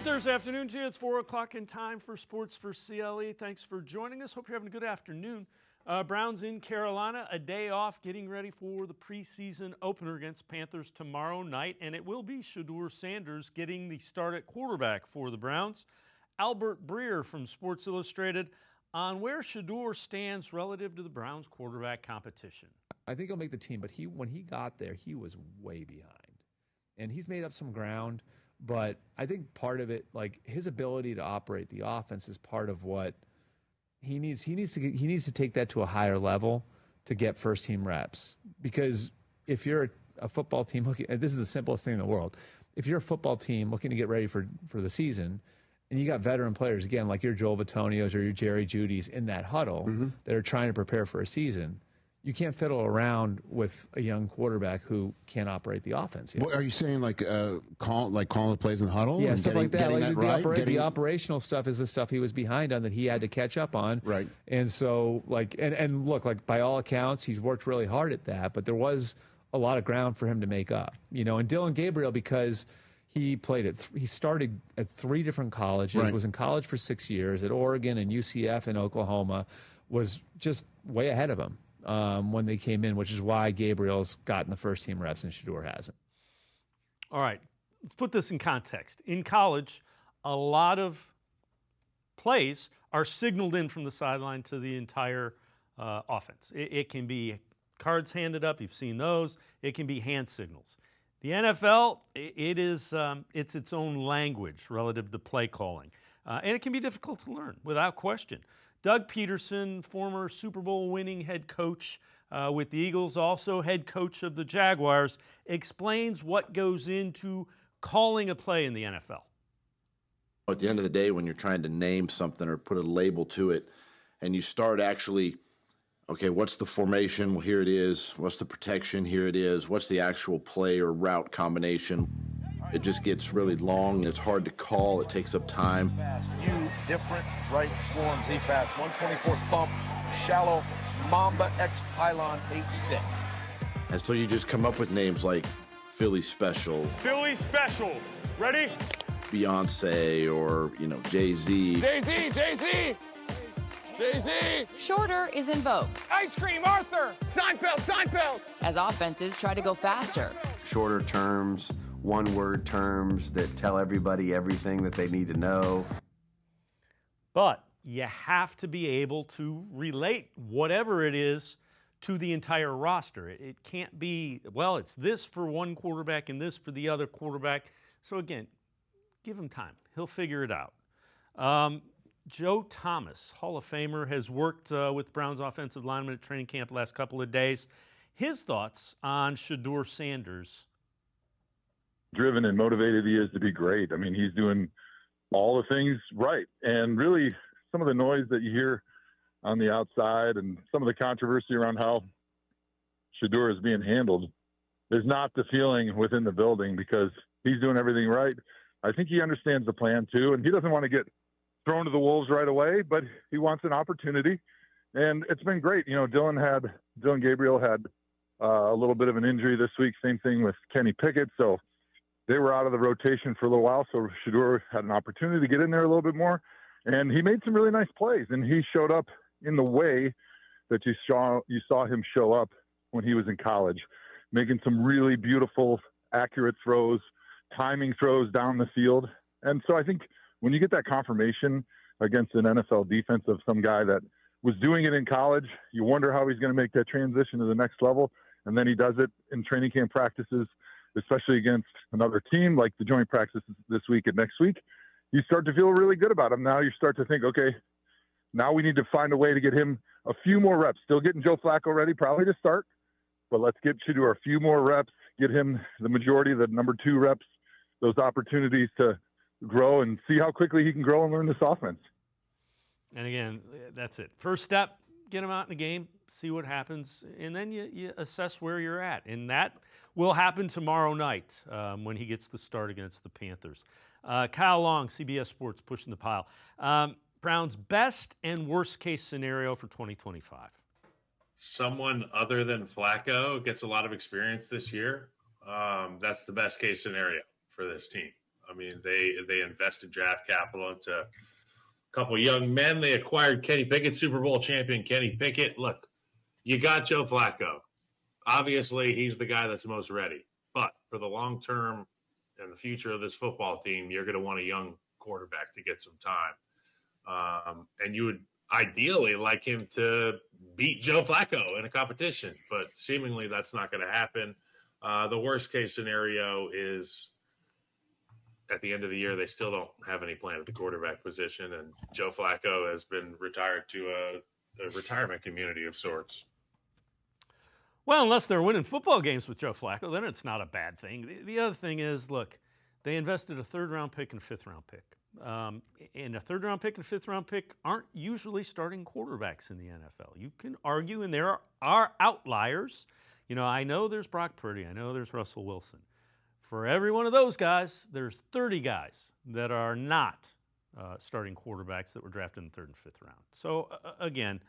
Thursday afternoon to you. It's 4 o'clock in time for Sports4CLE. Thanks for joining us. Hope you're having a good afternoon. Browns in Carolina, a day off, getting ready for the preseason opener against Panthers tomorrow night, and it will be Shedeur Sanders getting the start at quarterback for the Browns. Albert Breer from Sports Illustrated on where Shedeur stands relative to the Browns quarterback competition. I think he'll make the team, but when he got there, he was way behind. And he's made up some ground, but I think part of it, like his ability to operate the offense, is part of what he needs. He needs to take that to a higher level to get first team reps. Because if you're a football team looking, and this is the simplest thing in the world, if you're a football team looking to get ready for the season, and you got veteran players, again, like your Joel Bitonio's or your Jerry Jeudy's in that huddle that are trying to prepare for a season, you can't fiddle around with a young quarterback who can't operate the offense. What are you saying, calling the plays in the huddle? Yeah, stuff like that. The operational stuff is the stuff he was behind on that he had to catch up on. Right. And so, and look, by all accounts, he's worked really hard at that, but there was a lot of ground for him to make up. And Dylan Gabriel, because he started at 3 different colleges, was in college for 6 years at Oregon and UCF and Oklahoma, was just way ahead of him when they came in, which is why Gabriel's gotten the first team reps and Shedeur hasn't. All right, let's put this in context. In college, a lot of plays are signaled in from the sideline to the entire offense. It can be cards handed up. You've seen those. It can be hand signals. The NFL, it's its own language relative to play calling, and it can be difficult to learn, without question. Doug Peterson, former Super Bowl winning head coach with the Eagles, also head coach of the Jaguars, explains what goes into calling a play in the NFL. At the end of the day, when you're trying to name something or put a label to it, and you start actually, okay, what's the formation? Well, here it is. What's the protection? Here it is. What's the actual play or route combination? It just gets really long. It's hard to call. It takes up time. Fast. U, different, right, swarm, Z fast, 124 thump, shallow, Mamba X pylon, 8 thick. And so you just come up with names like Philly Special. Philly Special. Ready? Beyonce or, Jay-Z. Jay-Z, Jay-Z. Jay-Z! Shorter is in vogue. Ice cream, Arthur! Seinfeld, Seinfeld! As offenses try to go faster. Shorter terms, one-word terms that tell everybody everything that they need to know. But you have to be able to relate whatever it is to the entire roster. It can't be, well, it's this for one quarterback and this for the other quarterback. So again, give him time. He'll figure it out. Joe Thomas, Hall of Famer, has worked with Browns offensive lineman at training camp the last couple of days. His thoughts on Shedeur Sanders. Driven and motivated he is to be great. I mean, he's doing all the things right. And really, some of the noise that you hear on the outside and some of the controversy around how Shedeur is being handled is not the feeling within the building, because he's doing everything right. I think he understands the plan, too, and he doesn't want to get thrown to the wolves right away, but he wants an opportunity, and it's been great. Dylan Gabriel had a little bit of an injury this week. Same thing with Kenny Pickett, so they were out of the rotation for a little while. So Shedeur had an opportunity to get in there a little bit more, and he made some really nice plays. And he showed up in the way that you saw him show up when he was in college, making some really beautiful, accurate throws, timing throws down the field. And so I think when you get that confirmation against an NFL defense of some guy that was doing it in college, you wonder how he's going to make that transition to the next level. And then he does it in training camp practices, especially against another team like the joint practices this week and next week. You start to feel really good about him. Now you start to think, okay, now we need to find a way to get him a few more reps. Still getting Joe Flacco ready, probably to start, but let's get Shedeur a few more reps, get him the majority of the number 2 reps, those opportunities to grow and see how quickly he can grow and learn this offense. And again, that's it. First step, get him out in the game, see what happens, and then you assess where you're at. And that will happen tomorrow night when he gets the start against the Panthers. Kyle Long, CBS Sports, pushing the pile. Browns' best and worst case scenario for 2025. Someone other than Flacco gets a lot of experience this year. That's the best case scenario for this team. I mean, they invested draft capital into a couple of young men. They acquired Kenny Pickett, Super Bowl champion Kenny Pickett. Look, you got Joe Flacco. Obviously, he's the guy that's most ready. But for the long term and the future of this football team, you're going to want a young quarterback to get some time. And you would ideally like him to beat Joe Flacco in a competition, but seemingly that's not going to happen. The worst case scenario is at the end of the year, they still don't have any plan at the quarterback position, and Joe Flacco has been retired to a retirement community of sorts. Well, unless they're winning football games with Joe Flacco, then it's not a bad thing. The other thing is, look, they invested a third-round pick and a fifth-round pick. And a third-round pick and a fifth-round pick aren't usually starting quarterbacks in the NFL. You can argue, and there are outliers. You know, I know there's Brock Purdy. I know there's Russell Wilson. For every one of those guys, there's 30 guys that are not starting quarterbacks that were drafted in the third and fifth round. So, again,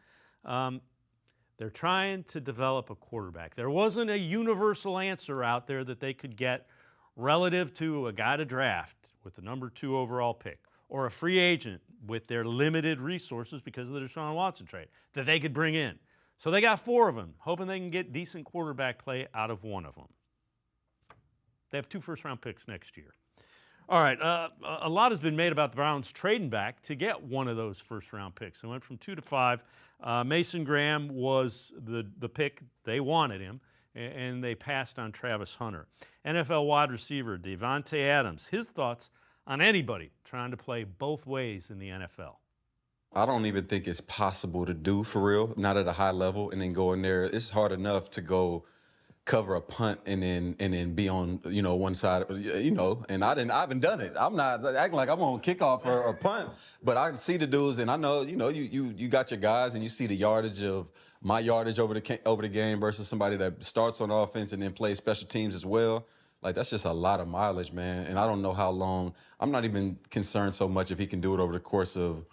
they're trying to develop a quarterback. There wasn't a universal answer out there that they could get relative to a guy to draft with the number 2 overall pick or a free agent with their limited resources because of the Deshaun Watson trade that they could bring in. So they got 4 of them, hoping they can get decent quarterback play out of one of them. They have 2 first-round picks next year. All right, a lot has been made about the Browns trading back to get one of those first-round picks. They went from 2 to 5. Mason Graham was the pick. They wanted him, and they passed on Travis Hunter. NFL wide receiver Devontae Adams, his thoughts on anybody trying to play both ways in the NFL. I don't even think it's possible to do for real, not at a high level, and then go in there. It's hard enough to go cover a punt and then be on one side, and I haven't done it. I'm not acting like I'm on kickoff or punt, but I see the dudes, and I know you got your guys, and you see the yardage of my yardage over the game versus somebody that starts on offense and then plays special teams as well. Like, that's just a lot of mileage, man. And I don't know how long. I'm not even concerned so much if he can do it over the course of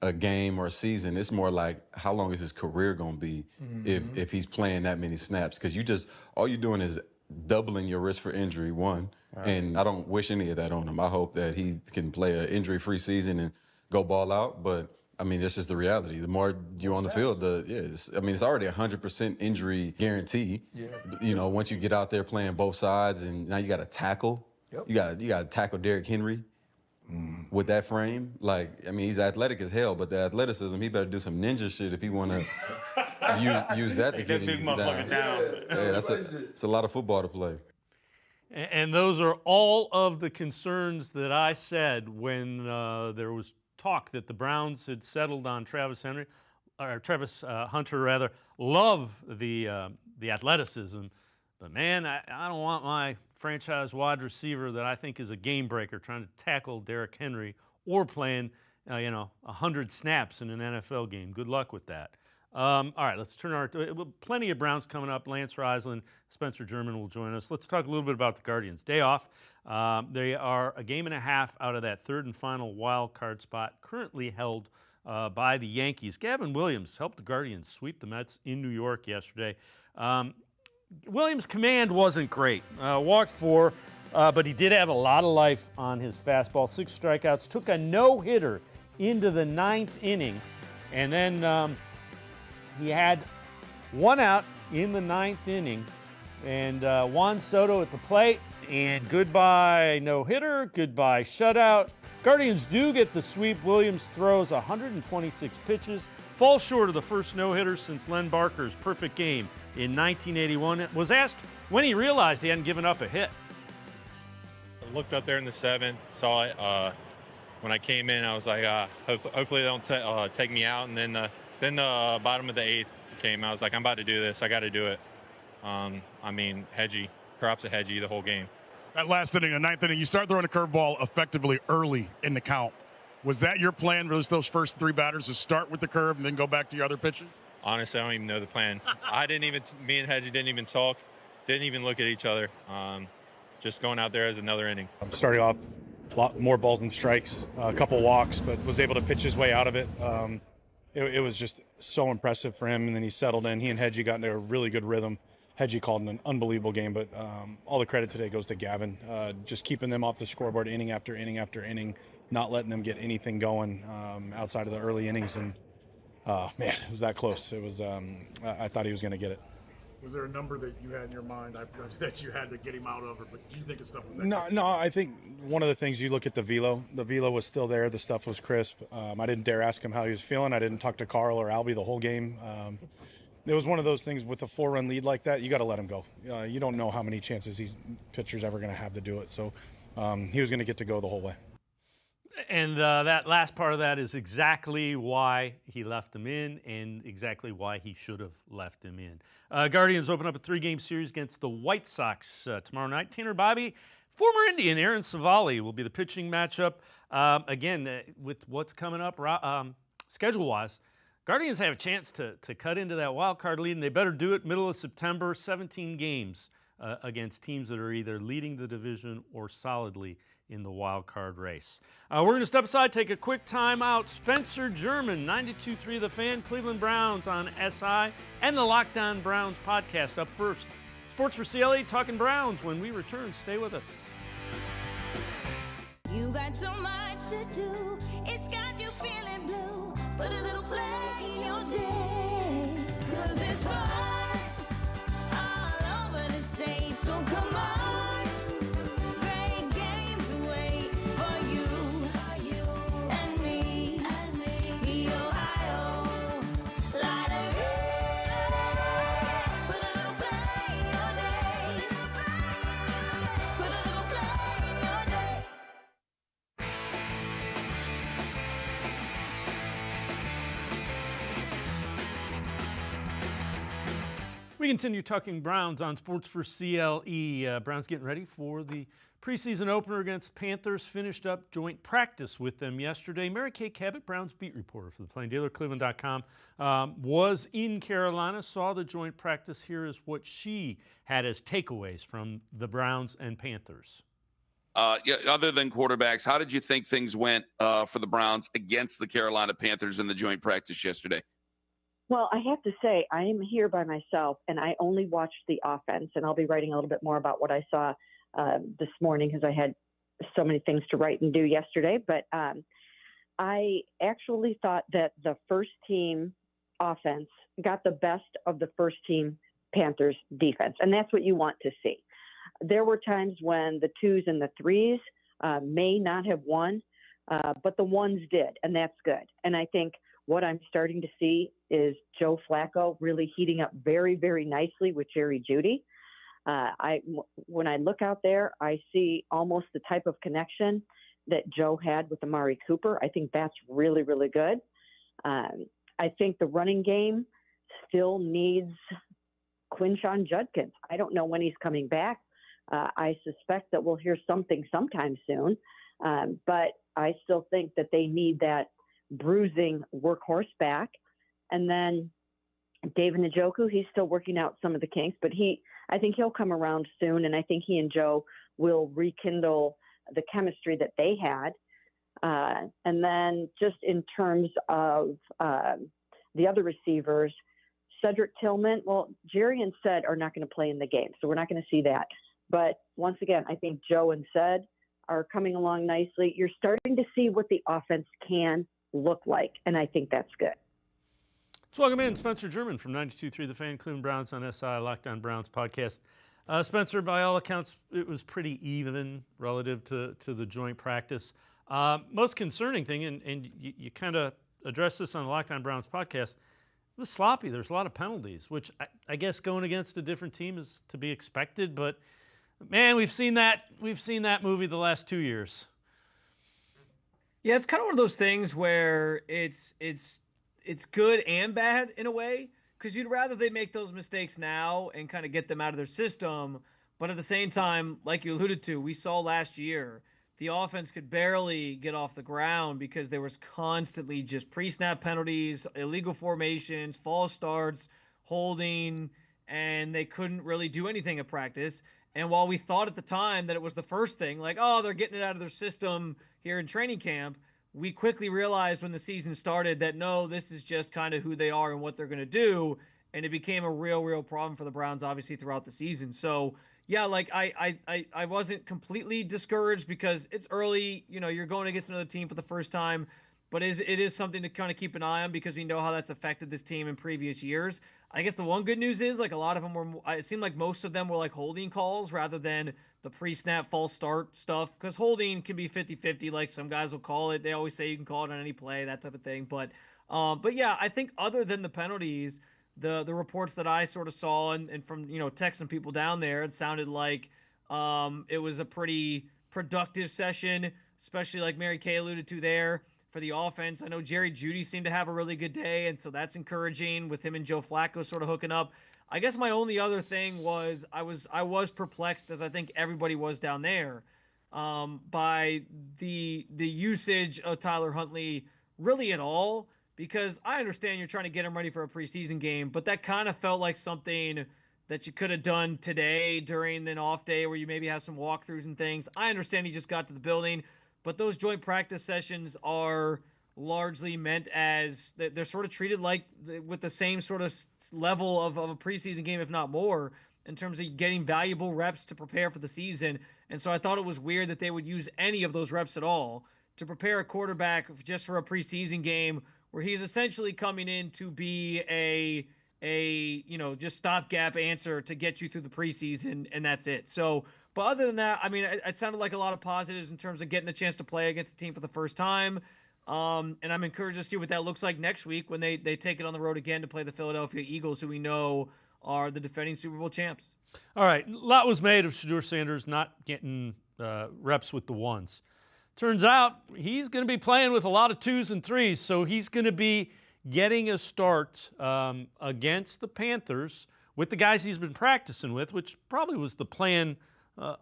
a game or a season. It's more like, how long is his career going to be if he's playing that many snaps? Because all you're doing is doubling your risk for injury, one. Right. And I don't wish any of that on him. I hope that he can play an injury-free season and go ball out. But, I mean, that's just the reality. The more you're on the field, it's already 100% injury guarantee. Yeah. Once you get out there playing both sides, and now you got to tackle. Yep. You got to tackle Derrick Henry. With that frame, he's athletic as hell, but the athleticism, he better do some ninja shit if he want to use that to get him down. Yeah, that's a lot of football to play. And those are all of the concerns that I said when there was talk that the Browns had settled on Travis Hunter. Love the athleticism, but man, I don't want my franchise wide receiver that I think is a game breaker trying to tackle Derrick Henry or playing 100 snaps in an NFL game. Good luck with that. All right, let's turn plenty of Browns coming up. Lance Reisland, Spencer German will join us. Let's talk a little bit about the Guardians. Day off. They are a game and a half out of that third and final wild card spot, currently held by the Yankees. Gavin Williams helped the Guardians sweep the Mets in New York yesterday. Williams' command wasn't great. Walked 4, but he did have a lot of life on his fastball. 6 strikeouts. Took a no-hitter into the 9th inning. And then he had 1 out in the 9th inning. And Juan Soto at the plate. And goodbye no-hitter. Goodbye shutout. Guardians do get the sweep. Williams throws 126 pitches. Falls short of the first no-hitter since Len Barker's perfect game in 1981. Was asked when he realized he hadn't given up a hit. I looked up there in the 7th, saw it. When I came in, I was like, hopefully they don't take me out. And then the bottom of the 8th came. I was like, I'm about to do this. I got to do it. Hedgie, props to Hedgie the whole game. That last inning, the 9th inning, you start throwing a curveball effectively early in the count. Was that your plan for those first 3 batters, to start with the curve and then go back to your other pitches? Honestly, I don't even know the plan. Me and Hedgie didn't even talk, didn't even look at each other. Just going out there as another inning. Starting off, a lot more balls and strikes, a couple walks, but was able to pitch his way out of it. It was just so impressive for him, and then he settled in. He and Hedgie got into a really good rhythm. Hedgie called an unbelievable game, but all the credit today goes to Gavin. Just keeping them off the scoreboard inning after inning after inning, not letting them get anything going outside of the early innings. And, man, it was that close. It was. I thought he was going to get it. Was there a number that you had in your mind that you had to get him out of, or but do you think his stuff was that No, crisp? no. I think one of the things you look at the velo. The velo was still there. The stuff was crisp. I didn't dare ask him how he was feeling. I didn't talk to Carl or Albie the whole game. It was one of those things with a 4-run lead like that. You got to let him go. You don't know how many chances these pitchers ever going to have to do it. So he was going to get to go the whole way. And that last part of that is exactly why he left him in and exactly why he should have left him in. Guardians open up a 3-game series against the White Sox tomorrow night. Tanner Bobby, former Indian Aaron Savali will be the pitching matchup. Again, with what's coming up schedule-wise, Guardians have a chance to cut into that wild card lead, and they better do it middle of September. 17 games against teams that are either leading the division or solidly in the wild card race. We're going to step aside, take a quick timeout. Spencer German, 92.3 The Fan, Cleveland Browns on SI, and the Locked On Browns podcast up first. Sports4CLE talking Browns. When we return, stay with us. You got so much to do, it's got you feeling blue. Put a little play in your day, 'cause it's fun all over the state. So come on, great games wait for you and me, the Ohio Lottery. Put a little play in your day, put a little play in your day. We continue talking Browns on Sports4CLE. Browns getting ready for the preseason opener against Panthers. Finished up joint practice with them yesterday. Mary Kay Cabot, Browns beat reporter for the Plain Dealer, cleveland.com, was in Carolina, saw the joint practice. Here is what she had as takeaways from the Browns and Panthers. Yeah, other than quarterbacks, how did you think things went for the Browns against the Carolina Panthers in the joint practice yesterday? Well, I have to say, I am here by myself, and I only watched the offense, and I'll be writing a little bit more about what I saw this morning because I had so many things to write and do yesterday. But I actually thought that the first-team offense got the best of the first-team Panthers defense, and that's what you want to see. There were times when the 2s and the 3s may not have won, but the 1s did, and that's good. And I think what I'm starting to see is Joe Flacco really heating up very, very nicely with Jerry Jeudy. When I look out there, I see almost the type of connection that Joe had with Amari Cooper. I think that's really, really good. I think the running game still needs Quinshon Judkins. I don't know when he's coming back. I suspect that we'll hear something sometime soon, but I still think that they need that bruising workhorse back. And then David Njoku, he's still working out some of the kinks, but I think he'll come around soon, and I think he and Joe will rekindle the chemistry that they had. And then just in terms of the other receivers, Cedric Tillman, well, Jerry and Ced are not going to play in the game, so we're not going to see that. But once again, I think Joe and Ced are coming along nicely. You're starting to see what the offense can look like, and I think that's good. Let's welcome in Spencer German from 92.3 The Fan, Cleveland Browns on SI, Locked On Browns podcast. Spencer, by all accounts, it was pretty even relative to the joint practice. Most concerning thing, and you kind of addressed this on the Locked On Browns podcast, it was sloppy. There's a lot of penalties, which I guess going against a different team is to be expected. But man, we've seen that movie the last 2 years. Yeah, it's kind of one of those things where it's good and bad in a way, because you'd rather they make those mistakes now and kind of get them out of their system. But at the same time, like you alluded to, we saw last year the offense could barely get off the ground because there was constantly just pre-snap penalties, illegal formations, false starts, holding, and they couldn't really do anything at practice. And while we thought at the time that it was the first thing, like, oh, they're getting it out of their system here in training camp, we quickly realized when the season started that, no, this is just kind of who they are and what they're going to do. and it became a real problem for the Browns, obviously, throughout the season. So, yeah, like I wasn't completely discouraged because it's early. You know, you're going against another team for the first time, but it is something to kind of keep an eye on because we know how that's affected this team in previous years. I guess the one good news is, like, a lot of them were, it seemed like most of them were like holding calls rather than the pre-snap false start stuff, because holding can be 50-50, like some guys will call it. They always say you can call it on any play, that type of thing. But yeah, I think other than the penalties, the reports that I sort of saw and from, you know, texting people down there, it sounded like it was a pretty productive session, especially like Mary Kay alluded to there. For the offense, I know Jerry Jeudy seemed to have a really good day, and so that's encouraging with him and Joe Flacco sort of hooking up. I guess my only other thing was I was perplexed, as I think everybody was down there, by the usage of Tyler Huntley really at all, because I understand you're trying to get him ready for a preseason game, but that kind of felt like something that you could have done today during an off day where you maybe have some walkthroughs and things. I understand he just got to the building, but those joint practice sessions are largely meant as they're sort of treated like with the same sort of level of a preseason game, if not more, in terms of getting valuable reps to prepare for the season. And so I thought it was weird that they would use any of those reps at all to prepare a quarterback just for a preseason game where he's essentially coming in to be a you know, just stopgap answer to get you through the preseason, and that's it. So, but other than that, I mean, it sounded like a lot of positives in terms of getting a chance to play against the team for the first time. And I'm encouraged to see what that looks like next week when they take it on the road again to play the Philadelphia Eagles, who we know are the defending Super Bowl champs. All right, a lot was made of Shedeur Sanders not getting reps with the ones. Turns out he's going to be playing with a lot of 2s and 3s, so he's going to be getting a start against the Panthers with the guys he's been practicing with, which probably was the plan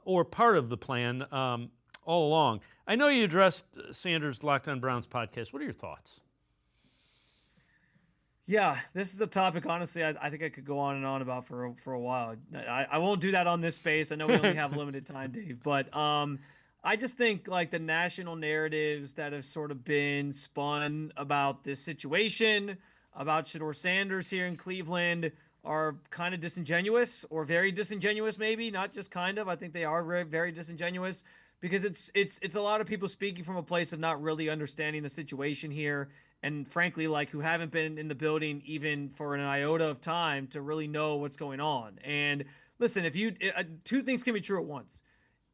or part of the plan all along. I know you addressed Sanders' Locked On Browns podcast. What are your thoughts? Yeah, this is a topic, honestly, I think I could go on and on about for a while. I won't do that on this space. I know we only have limited time, Dave, but I just think like the national narratives that have sort of been spun about this situation, about Shedeur Sanders here in Cleveland, are kind of disingenuous, or very disingenuous, maybe, not just kind of. I think they are very, very disingenuous, because it's a lot of people speaking from a place of not really understanding the situation here, and frankly, like, who haven't been in the building even for an iota of time to really know what's going on. And listen, if you two things can be true at once.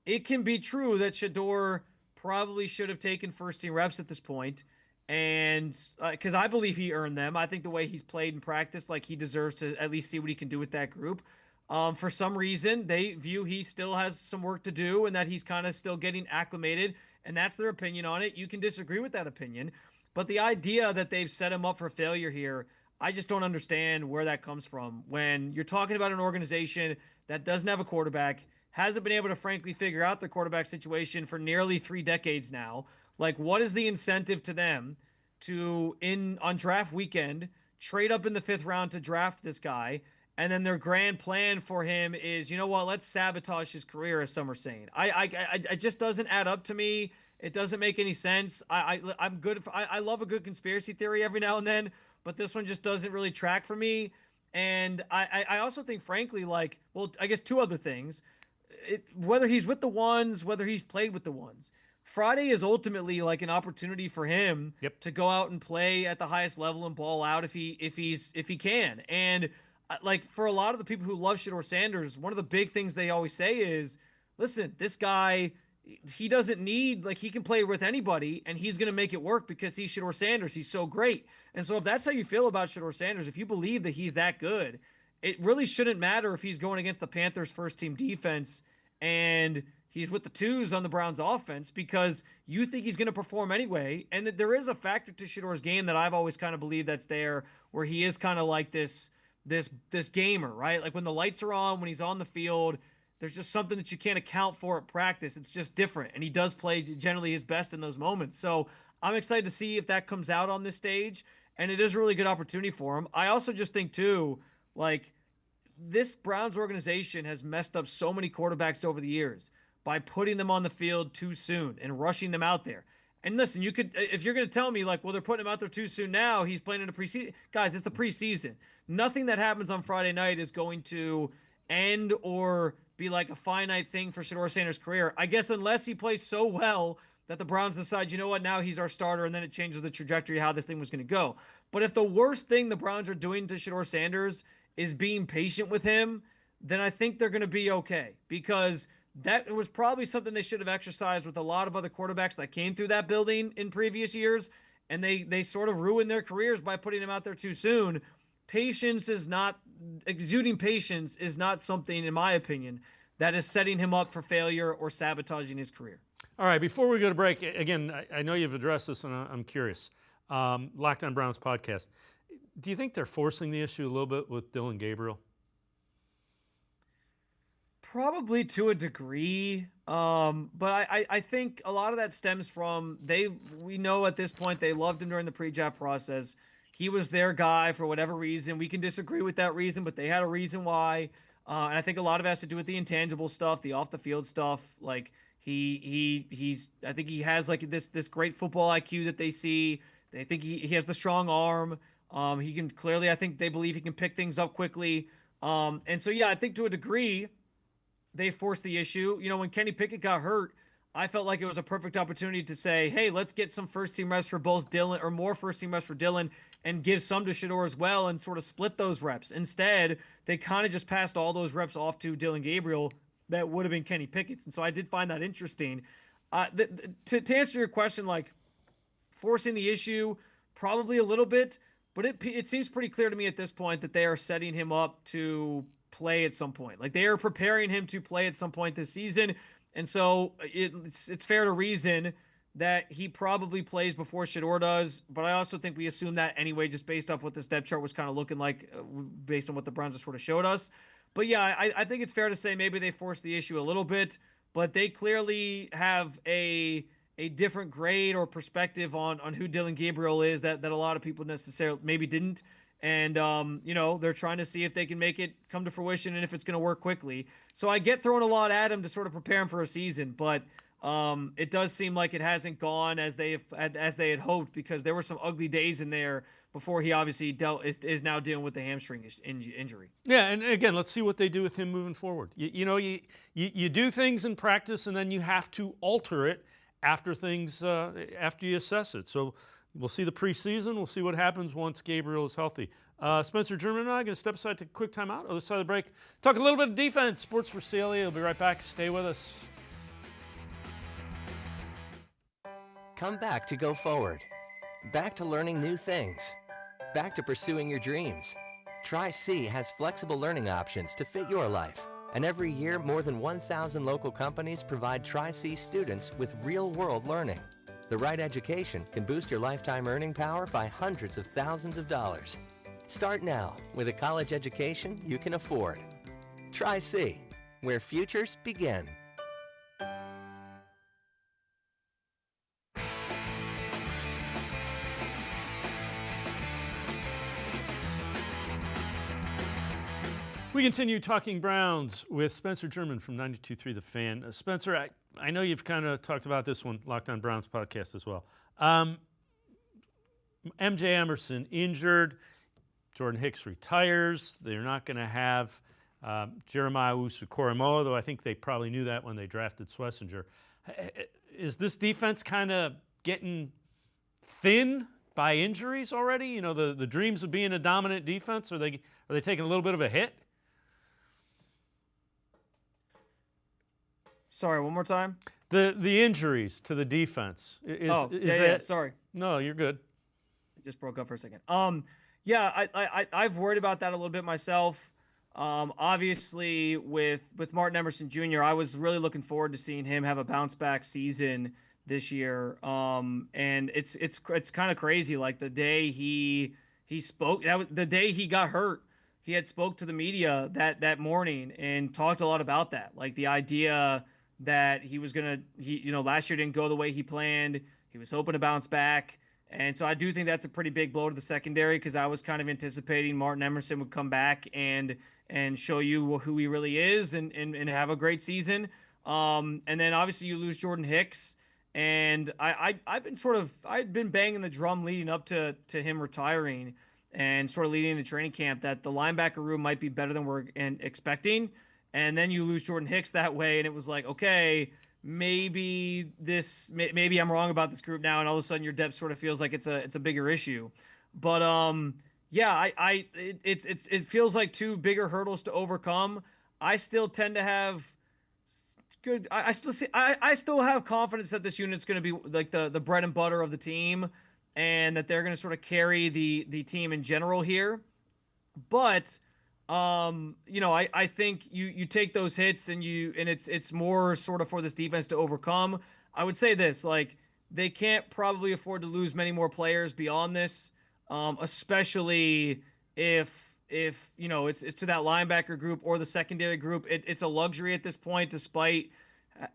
It can be true that Shedeur probably should have taken first-team reps at this point, and because I believe he earned them. I think the way he's played in practice, like, he deserves to at least see what he can do with that group. For some reason, they view he still has some work to do and that he's kind of still getting acclimated, and that's their opinion on it. You can disagree with that opinion, but the idea that they've set him up for failure here, I just don't understand where that comes from. When you're talking about an organization that doesn't have a quarterback, hasn't been able to frankly figure out their quarterback situation for nearly 3 decades now. Like, what is the incentive to them to, on draft weekend, trade up in the 5th round to draft this guy, and then their grand plan for him is, you know what, let's sabotage his career, as some are saying. It just doesn't add up to me. It doesn't make any sense. I'm good. I love a good conspiracy theory every now and then, but this one just doesn't really track for me. And I also think, frankly, like, well, I guess 2 other things. Whether he's with the ones, whether he's played with the ones, Friday is ultimately like an opportunity for him to go out and play at the highest level and ball out if he can. And like, for a lot of the people who love Shedeur Sanders, one of the big things they always say is, listen, this guy, he doesn't need, like, he can play with anybody and he's going to make it work because he's Shedeur Sanders. He's so great. And so if that's how you feel about Shedeur Sanders, if you believe that he's that good, it really shouldn't matter if he's going against the Panthers' first-team defense and he's with the 2s on the Browns' offense, because you think he's going to perform anyway. And that there is a factor to Shedeur's game that I've always kind of believed that's there, where he is kind of like this gamer, right? Like, when the lights are on, when he's on the field, there's just something that you can't account for at practice. It's just different, and he does play generally his best in those moments. So I'm excited to see if that comes out on this stage, and it is a really good opportunity for him. I also just think, too, like, this Browns organization has messed up so many quarterbacks over the years by putting them on the field too soon and rushing them out there. And listen, you could, if you're going to tell me like, well, they're putting him out there too soon now, he's playing in a preseason. Guys, it's the preseason. Nothing that happens on Friday night is going to end or be like a finite thing for Shedeur Sanders' career. I guess unless he plays so well that the Browns decide, you know what, now he's our starter, and then it changes the trajectory of how this thing was going to go. But if the worst thing the Browns are doing to Shedeur Sanders is being patient with him, then I think they're going to be okay, because that was probably something they should have exercised with a lot of other quarterbacks that came through that building in previous years, and they sort of ruined their careers by putting him out there too soon. Exuding patience is not something, in my opinion, that is setting him up for failure or sabotaging his career. All right, before we go to break, again, I know you've addressed this, and I'm curious. Locked On Browns podcast. Do you think they're forcing the issue a little bit with Dillon Gabriel? Probably to a degree, but I think a lot of that stems from we know at this point they loved him during the pre-draft process. He was their guy for whatever reason. We can disagree with that reason, but they had a reason why. And I think a lot of it has to do with the intangible stuff, the off-the-field stuff. Like I think he has like this great football IQ that they see. They think he has the strong arm. He can clearly, I think they believe he can pick things up quickly. And so, yeah, I think to a degree, they forced the issue. You know, when Kenny Pickett got hurt, I felt like it was a perfect opportunity to say, hey, let's get some first-team reps for both Dillon, or more first-team reps for Dillon, and give some to Shedeur as well, and sort of split those reps. Instead, they kind of just passed all those reps off to Dillon Gabriel that would have been Kenny Pickett's. And so I did find that interesting. To answer your question, like, forcing the issue, probably a little bit, but it seems pretty clear to me at this point that they are setting him up to play at some point. Like, they are preparing him to play at some point this season. And so it's fair to reason that he probably plays before Shedeur does. But I also think we assume that anyway, just based off what this depth chart was kind of looking like, based on what the Browns have sort of showed us. But yeah, I think it's fair to say maybe they forced the issue a little bit, but they clearly have a different grade or perspective on who Dillon Gabriel is that a lot of people necessarily maybe didn't. And, you know, they're trying to see if they can make it come to fruition and if it's going to work quickly. So I get throwing a lot at him to sort of prepare him for a season, but it does seem like it hasn't gone as they had hoped, because there were some ugly days in there before he obviously is now dealing with the hamstring injury. Yeah, and again, let's see what they do with him moving forward. You do things in practice, and then you have to alter it after you assess it. So we'll see the preseason. We'll see what happens once Gabriel is healthy. Spencer German and I are going to step aside to a quick timeout. Other side of the break, talk a little bit of defense. Sports4CLE. We'll be right back. Stay with us. Come back to go forward. Back to learning new things. Back to pursuing your dreams. Tri-C has flexible learning options to fit your life. And every year, more than 1,000 local companies provide Tri-C students with real-world learning. The right education can boost your lifetime earning power by hundreds of thousands of dollars. Start now with a college education you can afford. Tri-C, where futures begin. We continue talking Browns with Spencer German from 92.3 The Fan. Spencer, I know you've kind of talked about this one, Locked On Browns podcast as well. MJ Emerson injured. Jordan Hicks retires. They're not going to have Jeremiah Owusu-Koramoah, though I think they probably knew that when they drafted Schlesinger. Is this defense kind of getting thin by injuries already? You know, the dreams of being a dominant defense, are they taking a little bit of a hit? Sorry, one more time. The injuries to the defense. Sorry. No, you're good. It just broke up for a second. Yeah, I've worried about that a little bit myself. Obviously, with Martin Emerson Jr., I was really looking forward to seeing him have a bounce back season this year. And it's kind of crazy. Like, the day he spoke, the day he got hurt, he had spoke to the media that morning and talked a lot about that. Like, the idea that he was last year didn't go the way he planned. He was hoping to bounce back. And so I do think that's a pretty big blow to the secondary, because I was kind of anticipating Martin Emerson would come back and show you who he really is and have a great season. And then obviously you lose Jordan Hicks. And I'd been banging the drum leading up to him retiring and sort of leading into training camp that the linebacker room might be better than we're expecting. And then you lose Jordan Hicks that way, and it was like, okay, maybe I'm wrong about this group now, and all of a sudden your depth sort of feels like it's a bigger issue. But yeah, it feels like two bigger hurdles to overcome. I still tend to have good. I still have confidence that this unit's going to be like the bread and butter of the team, and that they're going to sort of carry the team in general here. But I think you take those hits and it's more sort of for this defense to overcome. I would say this, like, they can't probably afford to lose many more players beyond this, especially if it's to that linebacker group or the secondary group. It's a luxury at this point, despite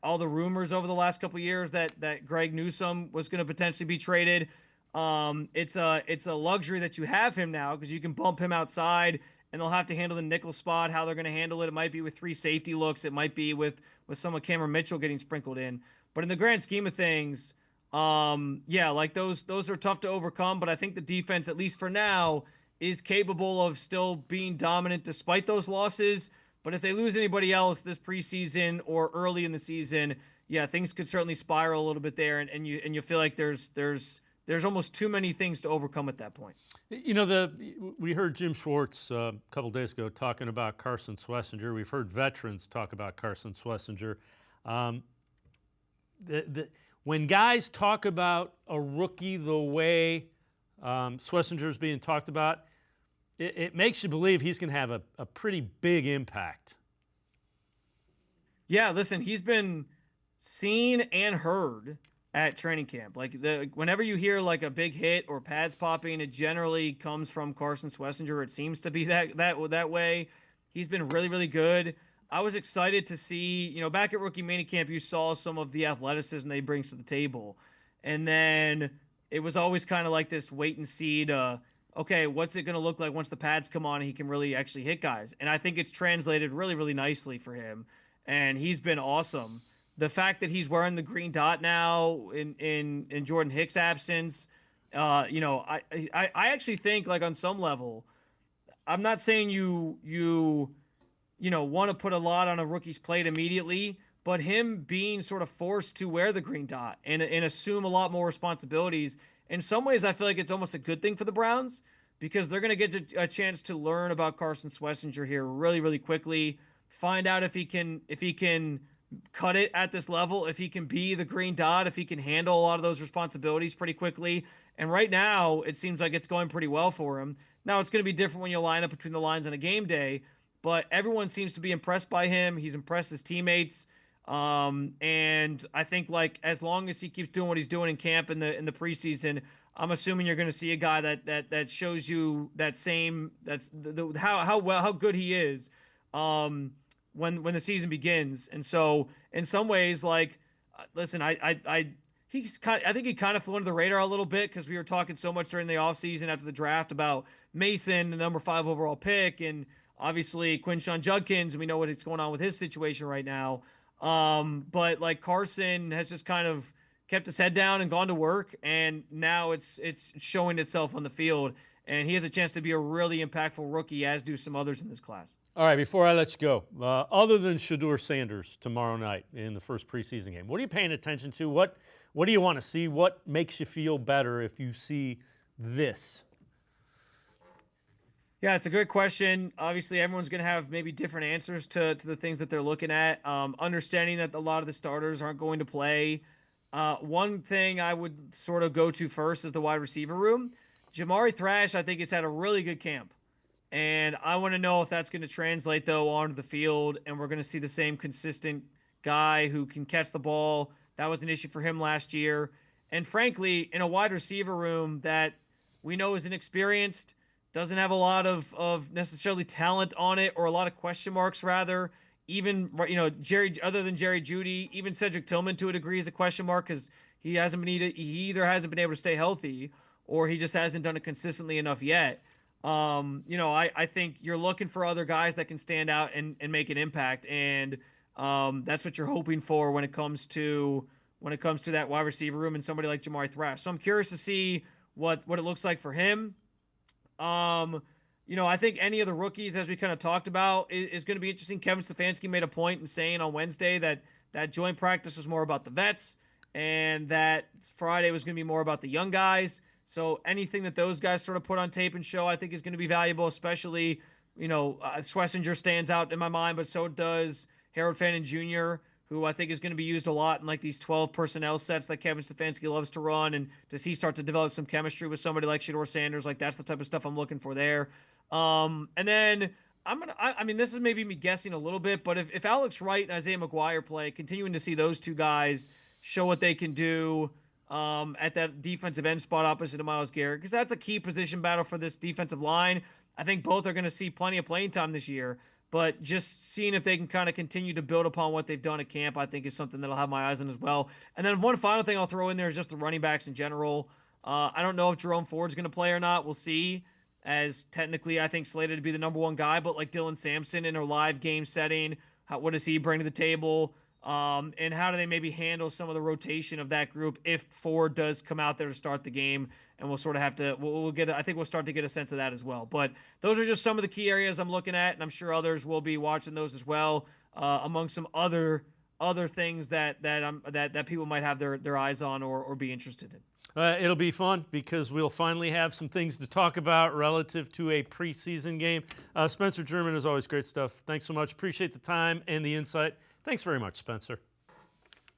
all the rumors over the last couple of years that Greg Newsome was going to potentially be traded. It's a luxury that you have him now, because you can bump him outside and they'll have to handle the nickel spot. How they're going to handle it might be with 3 safety looks. It might be with some of Cameron Mitchell getting sprinkled in. But in the grand scheme of things, like those are tough to overcome. But I think the defense, at least for now, is capable of still being dominant despite those losses. But if they lose anybody else this preseason or early in the season, yeah, things could certainly spiral a little bit there, and you feel like there's almost too many things to overcome at that point. We heard Jim Schwartz a couple days ago talking about Carson Schlesinger. We've heard veterans talk about Carson Schlesinger. When guys talk about a rookie the way Schlesinger is being talked about, it makes you believe he's going to have a pretty big impact. Yeah, listen, he's been seen and heard at training camp. Like, whenever you hear like a big hit or pads popping, it generally comes from Carson Schlesinger. It seems to be that way. He's been really, really good. I was excited to see, back at rookie minicamp, you saw some of the athleticism they brings to the table. And then it was always kind of like this wait and see to, okay, what's it going to look like once the pads come on and he can really actually hit guys? And I think it's translated really, really nicely for him. And he's been awesome. The fact that he's wearing the green dot now in Jordan Hicks' absence, I actually think, like, on some level, I'm not saying you want to put a lot on a rookie's plate immediately, but him being sort of forced to wear the green dot and assume a lot more responsibilities, in some ways I feel like it's almost a good thing for the Browns, because they're going to get a chance to learn about Carson Schlesinger here really, really quickly, find out if he can cut it at this level, if he can be the green dot, if he can handle a lot of those responsibilities pretty quickly. And right now, it seems like it's going pretty well for him. Now, it's going to be different when you line up between the lines on a game day, but everyone seems to be impressed by him. He's impressed his teammates. And I think, like, as long as he keeps doing what he's doing in camp in the preseason, I'm assuming you're going to see a guy that shows you that same, how good he is, when the season begins. And so in some ways, like, listen, I think he kind of flew under the radar a little bit, because we were talking so much during the offseason after the draft about Mason, the number 5 overall pick, and obviously Quinshon Judkins, and we know what's going on with his situation right now. But like, Carson has just kind of kept his head down and gone to work, and now it's showing itself on the field, and he has a chance to be a really impactful rookie, as do some others in this class. All right, before I let you go, other than Shedeur Sanders tomorrow night in the first preseason game, what are you paying attention to? What do you want to see? What makes you feel better if you see this? Yeah, it's a great question. Obviously, everyone's going to have maybe different answers to the things that they're looking at. Understanding that a lot of the starters aren't going to play. One thing I would sort of go to first is the wide receiver room. Jamari Thrash, I think, has had a really good camp. And I want to know if that's going to translate, though, onto the field, and we're going to see the same consistent guy who can catch the ball. That was an issue for him last year. And frankly, in a wide receiver room that we know is inexperienced, doesn't have a lot of necessarily talent on it, or a lot of question marks, rather. Even, other than Jerry Jeudy, even Cedric Tillman to a degree is a question mark, because he either hasn't been able to stay healthy, or he just hasn't done it consistently enough yet. I think you're looking for other guys that can stand out and make an impact. And that's what you're hoping for when it comes to when it comes to that wide receiver room and somebody like Jamari Thrash. So I'm curious to see what it looks like for him. I think any of the rookies, as we kind of talked about, is going to be interesting. Kevin Stefanski made a point in saying on Wednesday that joint practice was more about the vets and that Friday was going to be more about the young guys. So anything that those guys sort of put on tape and show, I think is going to be valuable, especially, Schlesinger stands out in my mind, but so does Harold Fannin Jr., who I think is going to be used a lot in like these 12 personnel sets that Kevin Stefanski loves to run. And does he start to develop some chemistry with somebody like Shedeur Sanders? Like that's the type of stuff I'm looking for there. And then this is maybe me guessing a little bit, but if Alex Wright and Isaiah McGuire play, continuing to see those two guys show what they can do at that defensive end spot opposite of Myles Garrett, because that's a key position battle for this defensive line. I think both are going to see plenty of playing time this year, but just seeing if they can kind of continue to build upon what they've done at camp, I think is something that I'll have my eyes on as well. And then one final thing I'll throw in there is just the running backs in general. I don't know if Jerome Ford's going to play or not. We'll see, as technically I think slated to be the number one guy, but like Dylan Sampson in a live game setting, what does he bring to the table? And how do they maybe handle some of the rotation of that group if Ford does come out there to start the game? And we'll sort of have to, I think we'll start to get a sense of that as well. But those are just some of the key areas I'm looking at, and I'm sure others will be watching those as well, among some other things that people might have their eyes on or be interested in. It'll be fun because we'll finally have some things to talk about relative to a preseason game. Spencer German, is always great stuff. Thanks so much. Appreciate the time and the insight. Thanks very much, Spencer.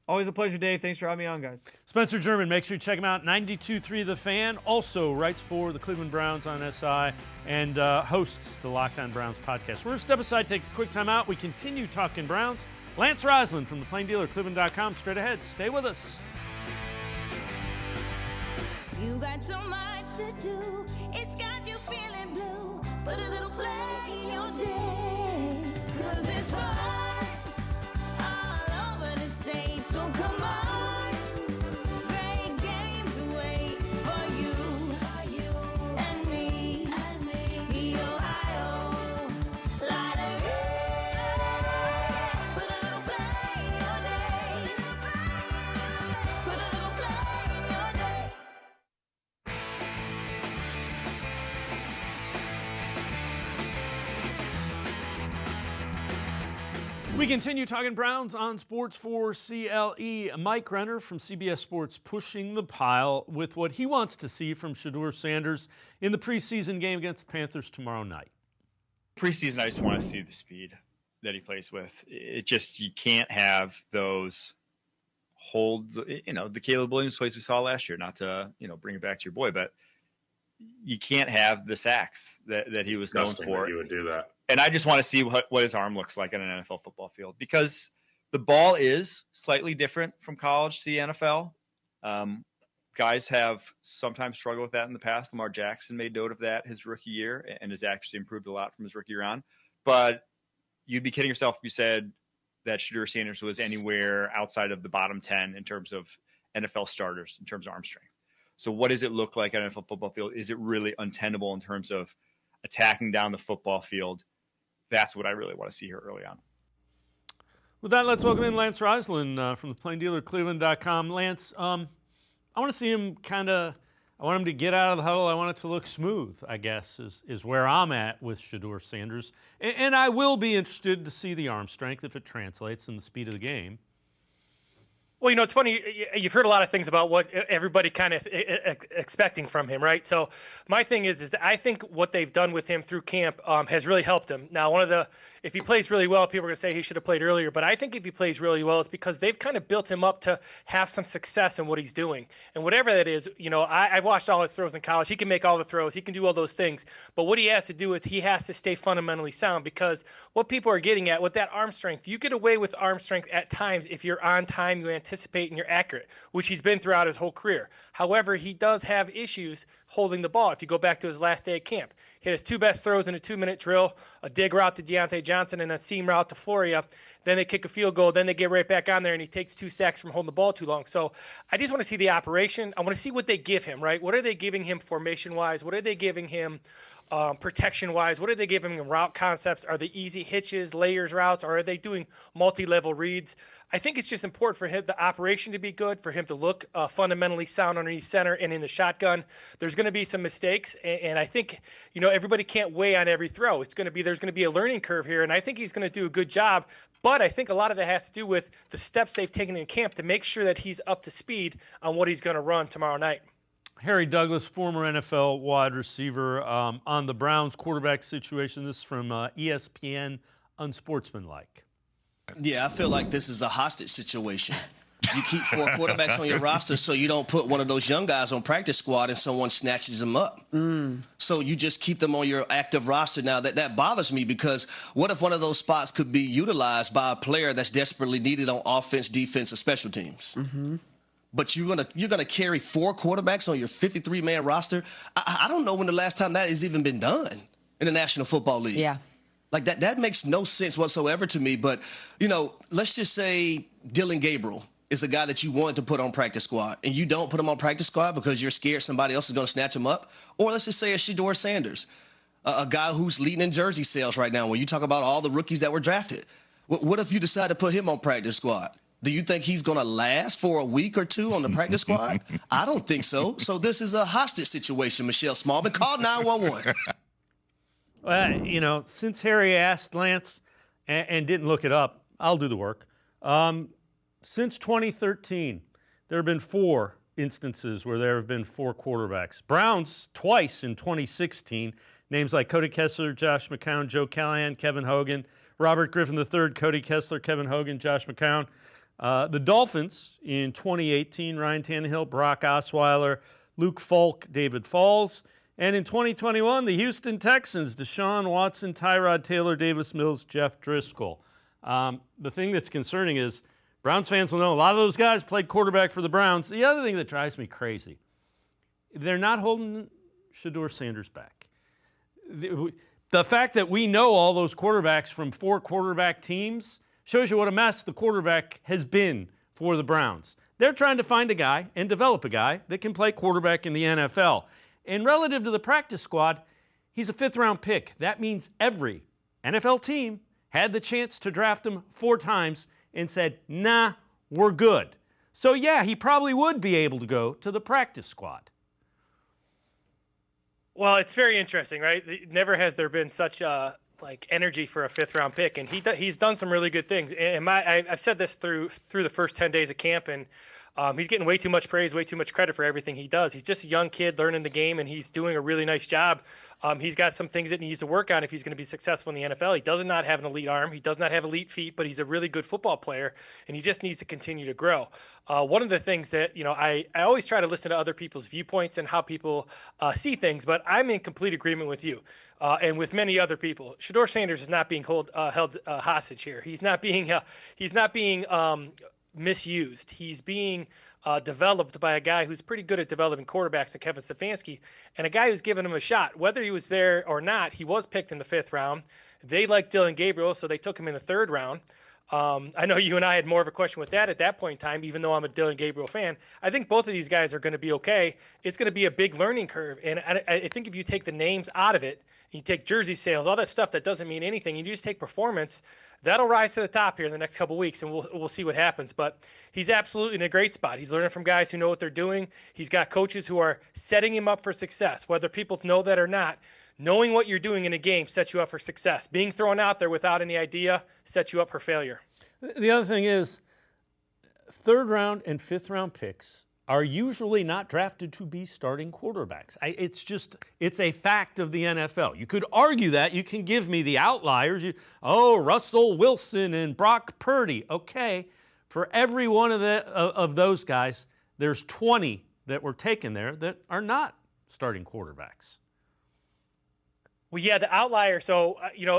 Always a pleasure, Dave. Thanks for having me on, guys. Spencer German, make sure you check him out. 92.3 The Fan. Also writes for the Cleveland Browns on SI and hosts the Locked On Browns podcast. We're going to step aside, take a quick time out. We continue talking Browns. Lance Reisland from the Plain Dealer, cleveland.com. Straight ahead. Stay with us. You got so much to do. It's got you feeling blue. Put a little play in your day. 'Cause it's fun. So come on, great games wait for you and me, the Ohio Lottery. Put a little play in your day. Put a little play in your day. We continue talking Browns on Sports4CLE. Mike Renner from CBS Sports pushing the pile with what he wants to see from Shedeur Sanders in the preseason game against the Panthers tomorrow night. Preseason, I just want to see the speed that he plays with. It just, you can't have those holds, the Caleb Williams plays we saw last year, not to, bring it back to your boy, but you can't have the sacks that he was known for. He would do that. And I just want to see what his arm looks like on an NFL football field, because the ball is slightly different from college to the NFL. Guys have sometimes struggled with that in the past. Lamar Jackson made note of that his rookie year and has actually improved a lot from his rookie year on. But you'd be kidding yourself if you said that Shedeur Sanders was anywhere outside of the bottom 10 in terms of NFL starters, in terms of arm strength. So what does it look like on an NFL football field? Is it really untenable in terms of attacking down the football field? That's what I really want to see here early on. With that, let's welcome in Lance Reisland from the Plain Dealer, cleveland.com. Lance, I want to see him I want him to get out of the huddle. I want it to look smooth, I guess, is where I'm at with Shedeur Sanders. And I will be interested to see the arm strength if it translates in the speed of the game. Well, it's funny. You've heard a lot of things about what everybody kind of expecting from him, right? So my thing is that I think what they've done with him through camp has really helped him. Now, if he plays really well, people are going to say he should have played earlier. But I think if he plays really well, it's because they've kind of built him up to have some success in what he's doing. And whatever that is, I've watched all his throws in college. He can make all the throws. He can do all those things. But what he has to do is he has to stay fundamentally sound, because what people are getting at with that arm strength, you get away with arm strength at times if you're on time, you anticipate, and you're accurate, which he's been throughout his whole career. However, he does have issues holding the ball. If you go back to his last day at camp, he had his two best throws in a 2-minute drill, a dig route to Deontay Johnson and a seam route to Floria. Then they kick a field goal. Then they get right back on there, and he takes 2 sacks from holding the ball too long. So I just want to see the operation. I want to see what they give him, right? What are they giving him formation-wise? What are they giving him protection-wise? What are they giving him route concepts? Are they easy hitches, layers routes, or are they doing multi-level reads? I think it's just important for him, the operation to be good, for him to look fundamentally sound underneath center and in the shotgun. There's going to be some mistakes, and I think, everybody can't weigh on every throw. There's going to be a learning curve here, and I think he's going to do a good job. But I think a lot of that has to do with the steps they've taken in camp to make sure that he's up to speed on what he's going to run tomorrow night. Harry Douglas, former NFL wide receiver, on the Browns quarterback situation. This is from ESPN, Unsportsmanlike. Yeah, I feel like this is a hostage situation. You keep 4 quarterbacks on your roster so you don't put one of those young guys on practice squad and someone snatches them up. So you just keep them on your active roster. Now, that bothers me, because what if one of those spots could be utilized by a player that's desperately needed on offense, defense, or special teams? But you're gonna carry 4 quarterbacks on your 53-man roster? I don't know when the last time that has even been done in the National Football League. Yeah. Like, that makes no sense whatsoever to me. But, let's just say Dylan Gabriel is a guy that you wanted to put on practice squad, and you don't put him on practice squad because you're scared somebody else is going to snatch him up. Or let's just say a Shedeur Sanders, a guy who's leading in jersey sales right now when you talk about all the rookies that were drafted. What if you decide to put him on practice squad? Do you think he's going to last for a week or 2 on the practice squad? I don't think so. So this is a hostage situation, Michelle Smallman. Call 911. Since Harry asked Lance and didn't look it up, I'll do the work. Since 2013, there have been 4 instances where there have been 4 quarterbacks. Browns twice in 2016. Names like Cody Kessler, Josh McCown, Joe Callahan, Kevin Hogan, Robert Griffin III, Cody Kessler, Kevin Hogan, Josh McCown. The Dolphins in 2018, Ryan Tannehill, Brock Osweiler, Luke Falk, David Falls. And in 2021, the Houston Texans, Deshaun Watson, Tyrod Taylor, Davis Mills, Jeff Driscoll. The thing that's concerning is Browns fans will know a lot of those guys played quarterback for the Browns. The other thing that drives me crazy, they're not holding Shedeur Sanders back. The fact that we know all those quarterbacks from 4 quarterback teams shows you what a mess the quarterback has been for the Browns. They're trying to find a guy and develop a guy that can play quarterback in the NFL. And relative to the practice squad, he's a 5th-round pick. That means every NFL team had the chance to draft him 4 times and said, nah, we're good. So, yeah, he probably would be able to go to the practice squad. Well, it's very interesting, right? Never has there been such energy for a 5th-round pick, and he's done some really good things. And I've said this through the first 10 days of camp, and he's getting way too much praise, way too much credit for everything he does. He's just a young kid learning the game, and he's doing a really nice job. He's got some things that he needs to work on if he's going to be successful in the NFL. He does not have an elite arm. He does not have elite feet, but he's a really good football player, and he just needs to continue to grow. One of the things that, I always try to listen to other people's viewpoints and how people see things, but I'm in complete agreement with you and with many other people. Shedeur Sanders is not being held hostage here. He's not being misused. He's being developed by a guy who's pretty good at developing quarterbacks, in Kevin Stefanski, and a guy who's given him a shot. Whether he was there or not, he was picked in the 5th round. They liked Dylan Gabriel, so they took him in the 3rd round. I know you and I had more of a question with that at that point in time, even though I'm a Dylan Gabriel fan. I think both of these guys are going to be okay. It's going to be a big learning curve, and I think if you take the names out of it, you take jersey sales, all that stuff that doesn't mean anything, you just take performance, that'll rise to the top here in the next couple of weeks, and we'll see what happens. But he's absolutely in a great spot. He's learning from guys who know what they're doing. He's got coaches who are setting him up for success, whether people know that or not. Knowing what you're doing in a game sets you up for success. Being thrown out there without any idea sets you up for failure. The other thing is 3rd round and 5th round picks are usually not drafted to be starting quarterbacks. It's a fact of the NFL. You could argue that. You can give me the outliers. Russell Wilson and Brock Purdy. Okay, for every one of those guys, there's 20 that were taken there that are not starting quarterbacks. Well, yeah, the outlier. So,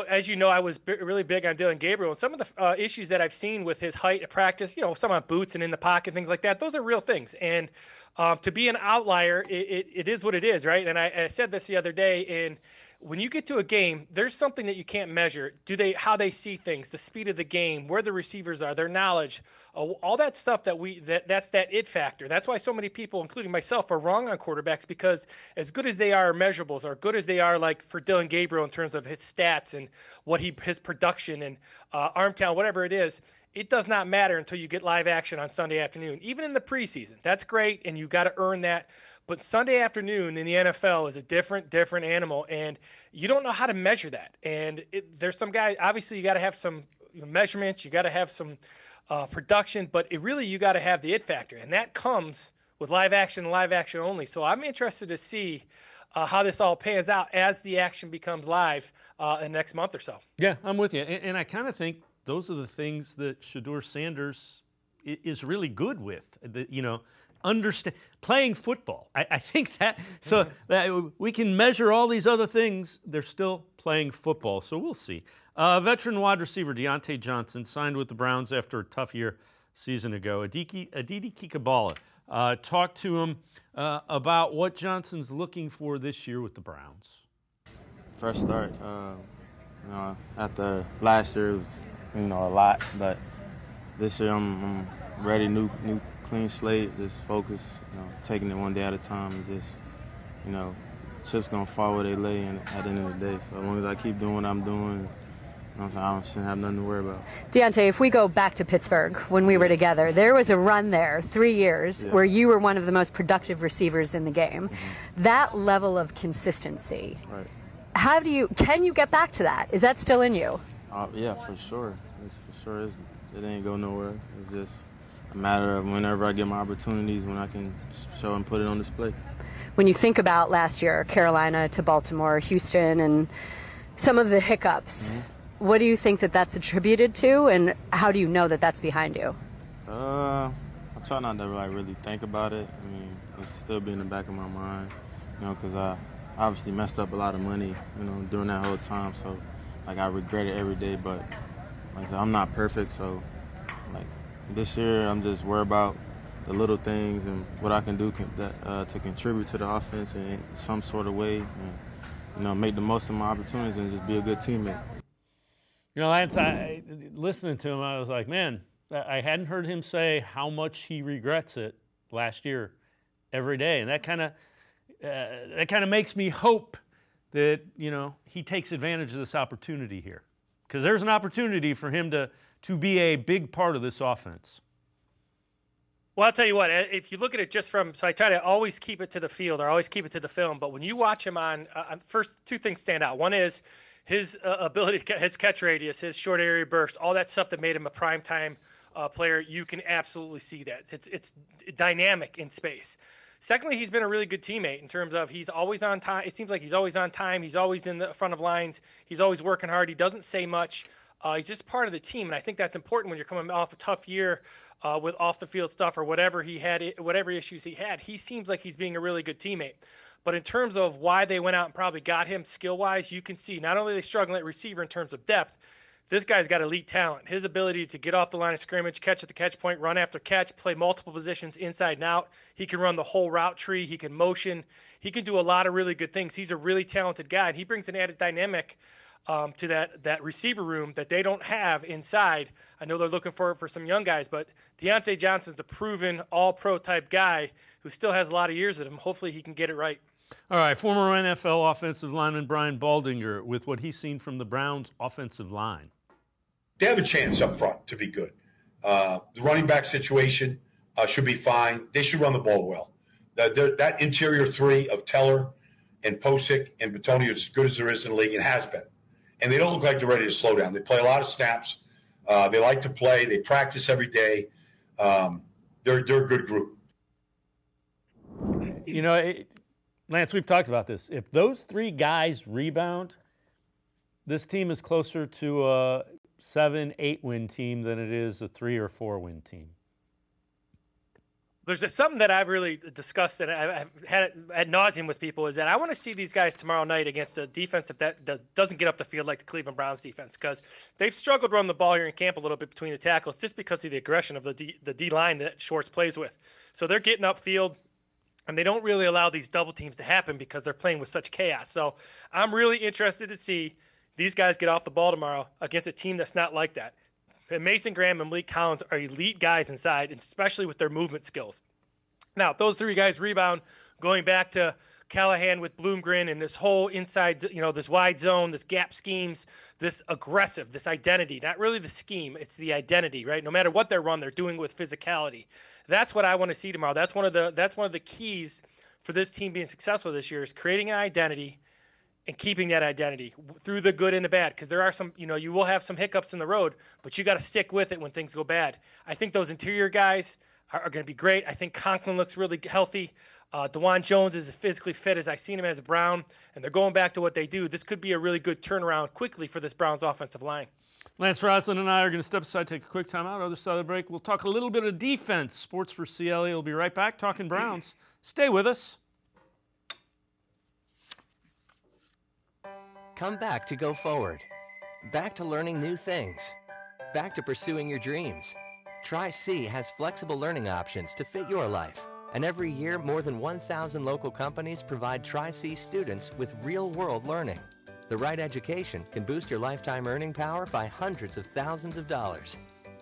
as you know, I was really big on Dylan Gabriel. And some of the issues that I've seen with his height at practice, some on boots and in the pocket, things like that, those are real things. And to be an outlier, it is what it is, right? And I said this the other day, and when you get to a game, there's something that you can't measure. How they see things, the speed of the game, where the receivers are, their knowledge, all that stuff that's that it factor. That's why so many people, including myself, are wrong on quarterbacks, because as good as they are measurables, or good as they are, like for Dylan Gabriel in terms of his stats and his production and arm talent, whatever it is, it does not matter until you get live action on Sunday afternoon. Even in the preseason, that's great, and you got to earn that. But Sunday afternoon in the NFL is a different animal, and you don't know how to measure that. And there's some guys, obviously you got to have some measurements, you got to have some production, but you got to have the it factor, and that comes with live action and live action only. So I'm interested to see how this all pans out as the action becomes live in the next month or so. Yeah, I'm with you, and I kind of think those are the things that Shedeur Sanders is really good with. Understand playing football. I think that that we can measure all these other things. They're still playing football, so we'll see. Veteran wide receiver Deontay Johnson signed with the Browns after a tough season ago. Aditi Kikabala talked to him about what Johnson's looking for this year with the Browns. Fresh start. After last year it was a lot, but this year I'm ready, new clean slate, just focus, taking it one day at a time, and just, chips gonna fall where they lay in at the end of the day. So as long as I keep doing what I'm doing, I shouldn't have nothing to worry about. Deontay, if we go back to Pittsburgh when we were together, there was a run there, 3 years, where you were one of the most productive receivers in the game. Mm-hmm. That level of consistency, right. Can you get back to that? Is that still in you? Yeah, for sure. It ain't go nowhere. It's just a matter of whenever I get my opportunities, when I can show and put it on display. When you think about last year, Carolina to Baltimore, Houston, and some of the hiccups, what do you think that's attributed to, and how do you know that that's behind you? I try not to really think about it. I mean, it's still be in the back of my mind, because I obviously messed up a lot of money, during that whole time. So, I regret it every day, but like I said, I'm not perfect, so this year I'm just worried about the little things and what I can do to contribute to the offense in some sort of way, and make the most of my opportunities and just be a good teammate. Lance, listening to him, I was like, man, I hadn't heard him say how much he regrets it last year every day, and that kind of makes me hope that he takes advantage of this opportunity here, because there's an opportunity for him to be a big part of this offense. Well, I'll tell you what, if you look at it just so I try to always keep it to the field or always keep it to the film, but when you watch him on first, two things stand out. One is his ability, his catch radius, his short area burst, all that stuff that made him a primetime player. You can absolutely see that. It's dynamic in space. Secondly, he's been a really good teammate in terms of he's always on time. It seems like he's always on time. He's always in the front of lines. He's always working hard. He doesn't say much. He's just part of the team, and I think that's important when you're coming off a tough year with off-the-field stuff or whatever issues he had. He seems like he's being a really good teammate. But in terms of why they went out and probably got him skill-wise, you can see not only are they struggling at receiver in terms of depth, this guy's got elite talent. His ability to get off the line of scrimmage, catch at the catch point, run after catch, play multiple positions inside and out. He can run the whole route tree. He can motion. He can do a lot of really good things. He's a really talented guy, and he brings an added dynamic to that receiver room that they don't have inside. I know they're looking for some young guys, but Deontay Johnson's the proven all-pro type guy who still has a lot of years at him. Hopefully he can get it right. All right, former NFL offensive lineman Brian Baldinger with what he's seen from the Browns' offensive line. They have a chance up front to be good. The running back situation should be fine. They should run the ball well. That interior three of Teller and Posick and Bitonio is as good as there is in the league and has been. And they don't look like they're ready to slow down. They play a lot of snaps. They like to play. They practice every day. They're a good group. Lance, we've talked about this. If those three guys rebound, this team is closer to a 7-8 win team than it is a 3 or 4 win team. There's something that I've really discussed and I've had it ad nauseum with people is that I want to see these guys tomorrow night against a defense that doesn't get up the field like the Cleveland Browns defense, because they've struggled to run the ball here in camp a little bit between the tackles just because of the aggression of the D line that Schwartz plays with. So they're getting upfield. And they don't really allow these double teams to happen because they're playing with such chaos. So I'm really interested to see these guys get off the ball tomorrow against a team that's not like that. And Mason Graham and Malik Collins are elite guys inside, and especially with their movement skills. Now, if those three guys rebound, going back to Callahan with Bloomgren and this whole inside, this wide zone, this gap schemes, this aggressive, this identity, not really the scheme, it's the identity, right? No matter what they run, they're doing with physicality. That's what I want to see tomorrow. That's one of the keys for this team being successful this year is creating an identity and keeping that identity through the good and the bad. Because there are some, you will have some hiccups in the road, but you got to stick with it when things go bad. I think those interior guys are going to be great. I think Conklin looks really healthy. DeJuan Jones is as physically fit as I've seen him as a Brown, and they're going back to what they do. This could be a really good turnaround quickly for this Browns offensive line. Lance Reisland and I are going to step aside, take a quick time out. Other side of the break, we'll talk a little bit of defense. Sports for CLE will be right back talking Browns. Stay with us. Come back to go forward. Back to learning new things. Back to pursuing your dreams. Tri-C has flexible learning options to fit your life. And every year, more than 1,000 local companies provide Tri-C students with real-world learning. The right education can boost your lifetime earning power by hundreds of thousands of dollars.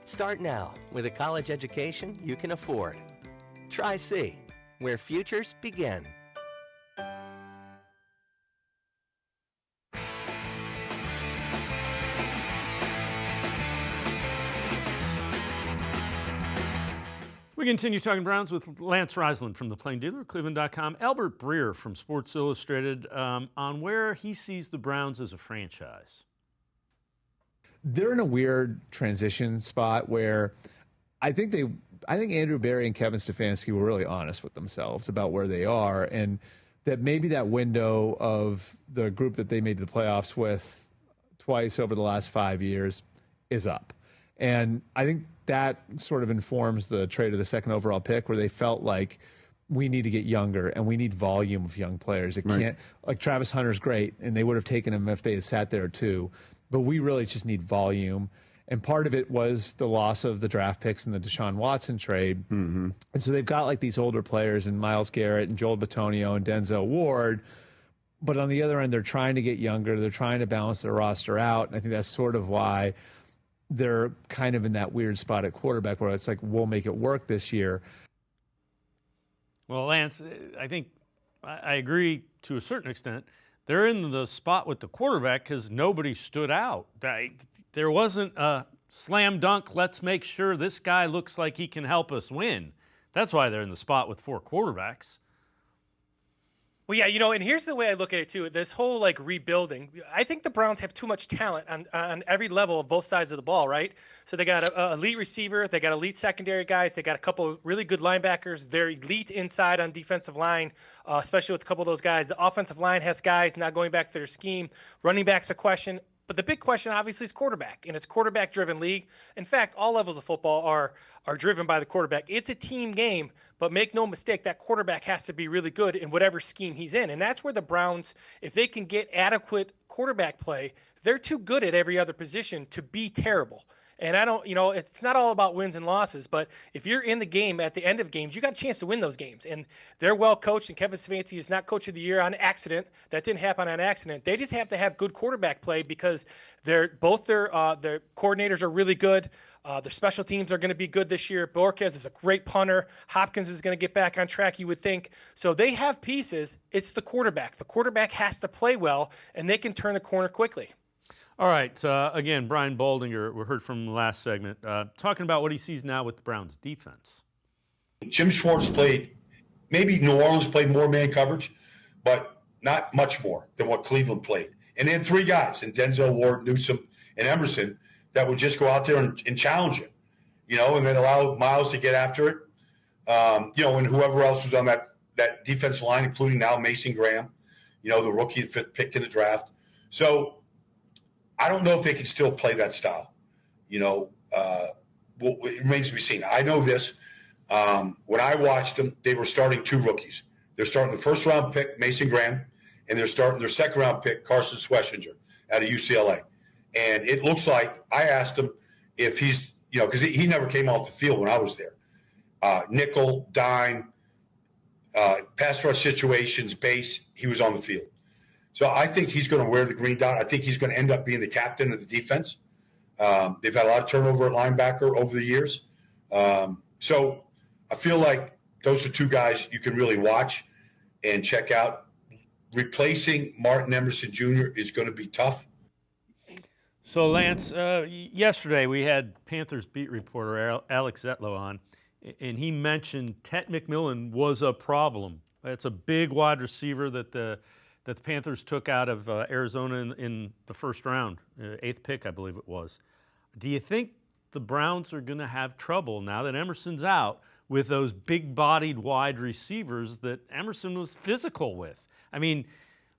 Start now with a college education you can afford. Tri-C, where futures begin. We continue talking Browns with Lance Reisland from the Plain Dealer, cleveland.com. Albert Breer from Sports Illustrated on where he sees the Browns as a franchise. They're in a weird transition spot where I think Andrew Berry and Kevin Stefanski were really honest with themselves about where they are, and that maybe that window of the group that they made the playoffs with twice over the last 5 years is up. And I think that sort of informs the trade of the second overall pick, where they felt like we need to get younger and we need volume of young players. It can't, like Travis Hunter's great, and they would have taken him if they had sat there too, but we really just need volume. And part of it was the loss of the draft picks in the Deshaun Watson trade. Mm-hmm. And so they've got like these older players and Myles Garrett and Joel Bitonio and Denzel Ward. But on the other end, they're trying to get younger. They're trying to balance their roster out. And I think that's sort of why they're kind of in that weird spot at quarterback where it's like, we'll make it work this year. Well, Lance, I think I agree to a certain extent. They're in the spot with the quarterback because nobody stood out. There wasn't a slam dunk, let's make sure this guy looks like he can help us win. That's why they're in the spot with four quarterbacks. Well, yeah, and here's the way I look at it, too. This whole, rebuilding, I think the Browns have too much talent on every level of both sides of the ball, right? So they got an elite receiver. They got elite secondary guys. They got a couple of really good linebackers. They're elite inside on defensive line, especially with a couple of those guys. The offensive line has guys not going back to their scheme. Running back's a question. But the big question, obviously, is quarterback, and it's a quarterback-driven league. In fact, all levels of football are driven by the quarterback. It's a team game, but make no mistake, that quarterback has to be really good in whatever scheme he's in. And that's where the Browns, if they can get adequate quarterback play, they're too good at every other position to be terrible. And I don't, it's not all about wins and losses, but if you're in the game at the end of games, you got a chance to win those games. And they're well coached, and Kevin Stefanski is not coach of the year on accident. That didn't happen on accident. They just have to have good quarterback play because their coordinators are really good. Their special teams are going to be good this year. Borquez is a great punter. Hopkins is going to get back on track, you would think. So they have pieces. It's the quarterback. The quarterback has to play well, and they can turn the corner quickly. All right. Again, Brian Baldinger, we heard from the last segment, talking about what he sees now with the Browns' defense. Jim Schwartz maybe New Orleans played more man coverage, but not much more than what Cleveland played. And they had three guys, in Denzel Ward, Newsome, and Emerson, that would just go out there and challenge him, and then allow Myles to get after it. And whoever else was on that defensive line, including now Mason Graham, the rookie, the fifth pick in the draft. So I don't know if they can still play that style. It remains to be seen. I know this. When I watched them, they were starting two rookies. They're starting the first-round pick, Mason Graham, and they're starting their second-round pick, Carson Schwessinger, out of UCLA. And it looks like I asked him if he's, because he never came off the field when I was there. Nickel, dime, pass rush situations, base, he was on the field. So I think he's going to wear the green dot. I think he's going to end up being the captain of the defense. They've had a lot of turnover at linebacker over the years. So I feel like those are two guys you can really watch and check out. Replacing Martin Emerson Jr. is going to be tough. So, Lance, yesterday we had Panthers beat reporter Alex Zetlow on, and he mentioned Tet McMillan was a problem. It's a big wide receiver that the Panthers took out of Arizona in the first round, 8th pick, I believe it was. Do you think the Browns are going to have trouble now that Emerson's out with those big-bodied wide receivers that Emerson was physical with? I mean,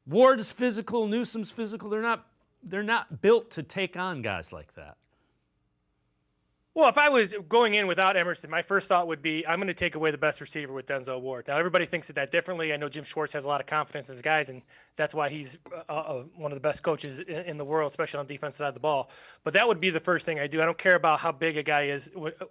Ward is physical, Newsom's physical. They're not built to take on guys like that. Well, if I was going in without Emerson, my first thought would be I'm going to take away the best receiver with Denzel Ward. Now, everybody thinks of that differently. I know Jim Schwartz has a lot of confidence in his guys, and that's why he's one of the best coaches in the world, especially on the defensive side of the ball. But that would be the first thing I do. I don't care about how big a guy is.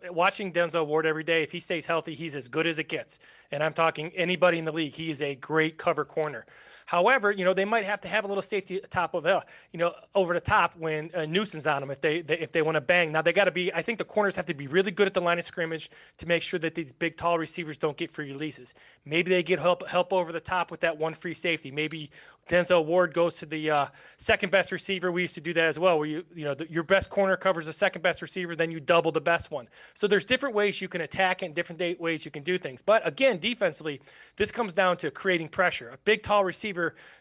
Watching Denzel Ward every day, if he stays healthy, he's as good as it gets. And I'm talking anybody in the league. He is a great cover corner. However, they might have to have a little safety top of over the top when Newsom's on them if they want to bang. Now they got to be. I think the corners have to be really good at the line of scrimmage to make sure that these big, tall receivers don't get free releases. Maybe they get help over the top with that one free safety. Maybe Denzel Ward goes to the second best receiver. We used to do that as well, where your best corner covers the second best receiver, then you double the best one. So there's different ways you can attack and different ways you can do things. But again, defensively, this comes down to creating pressure. A big, tall receiver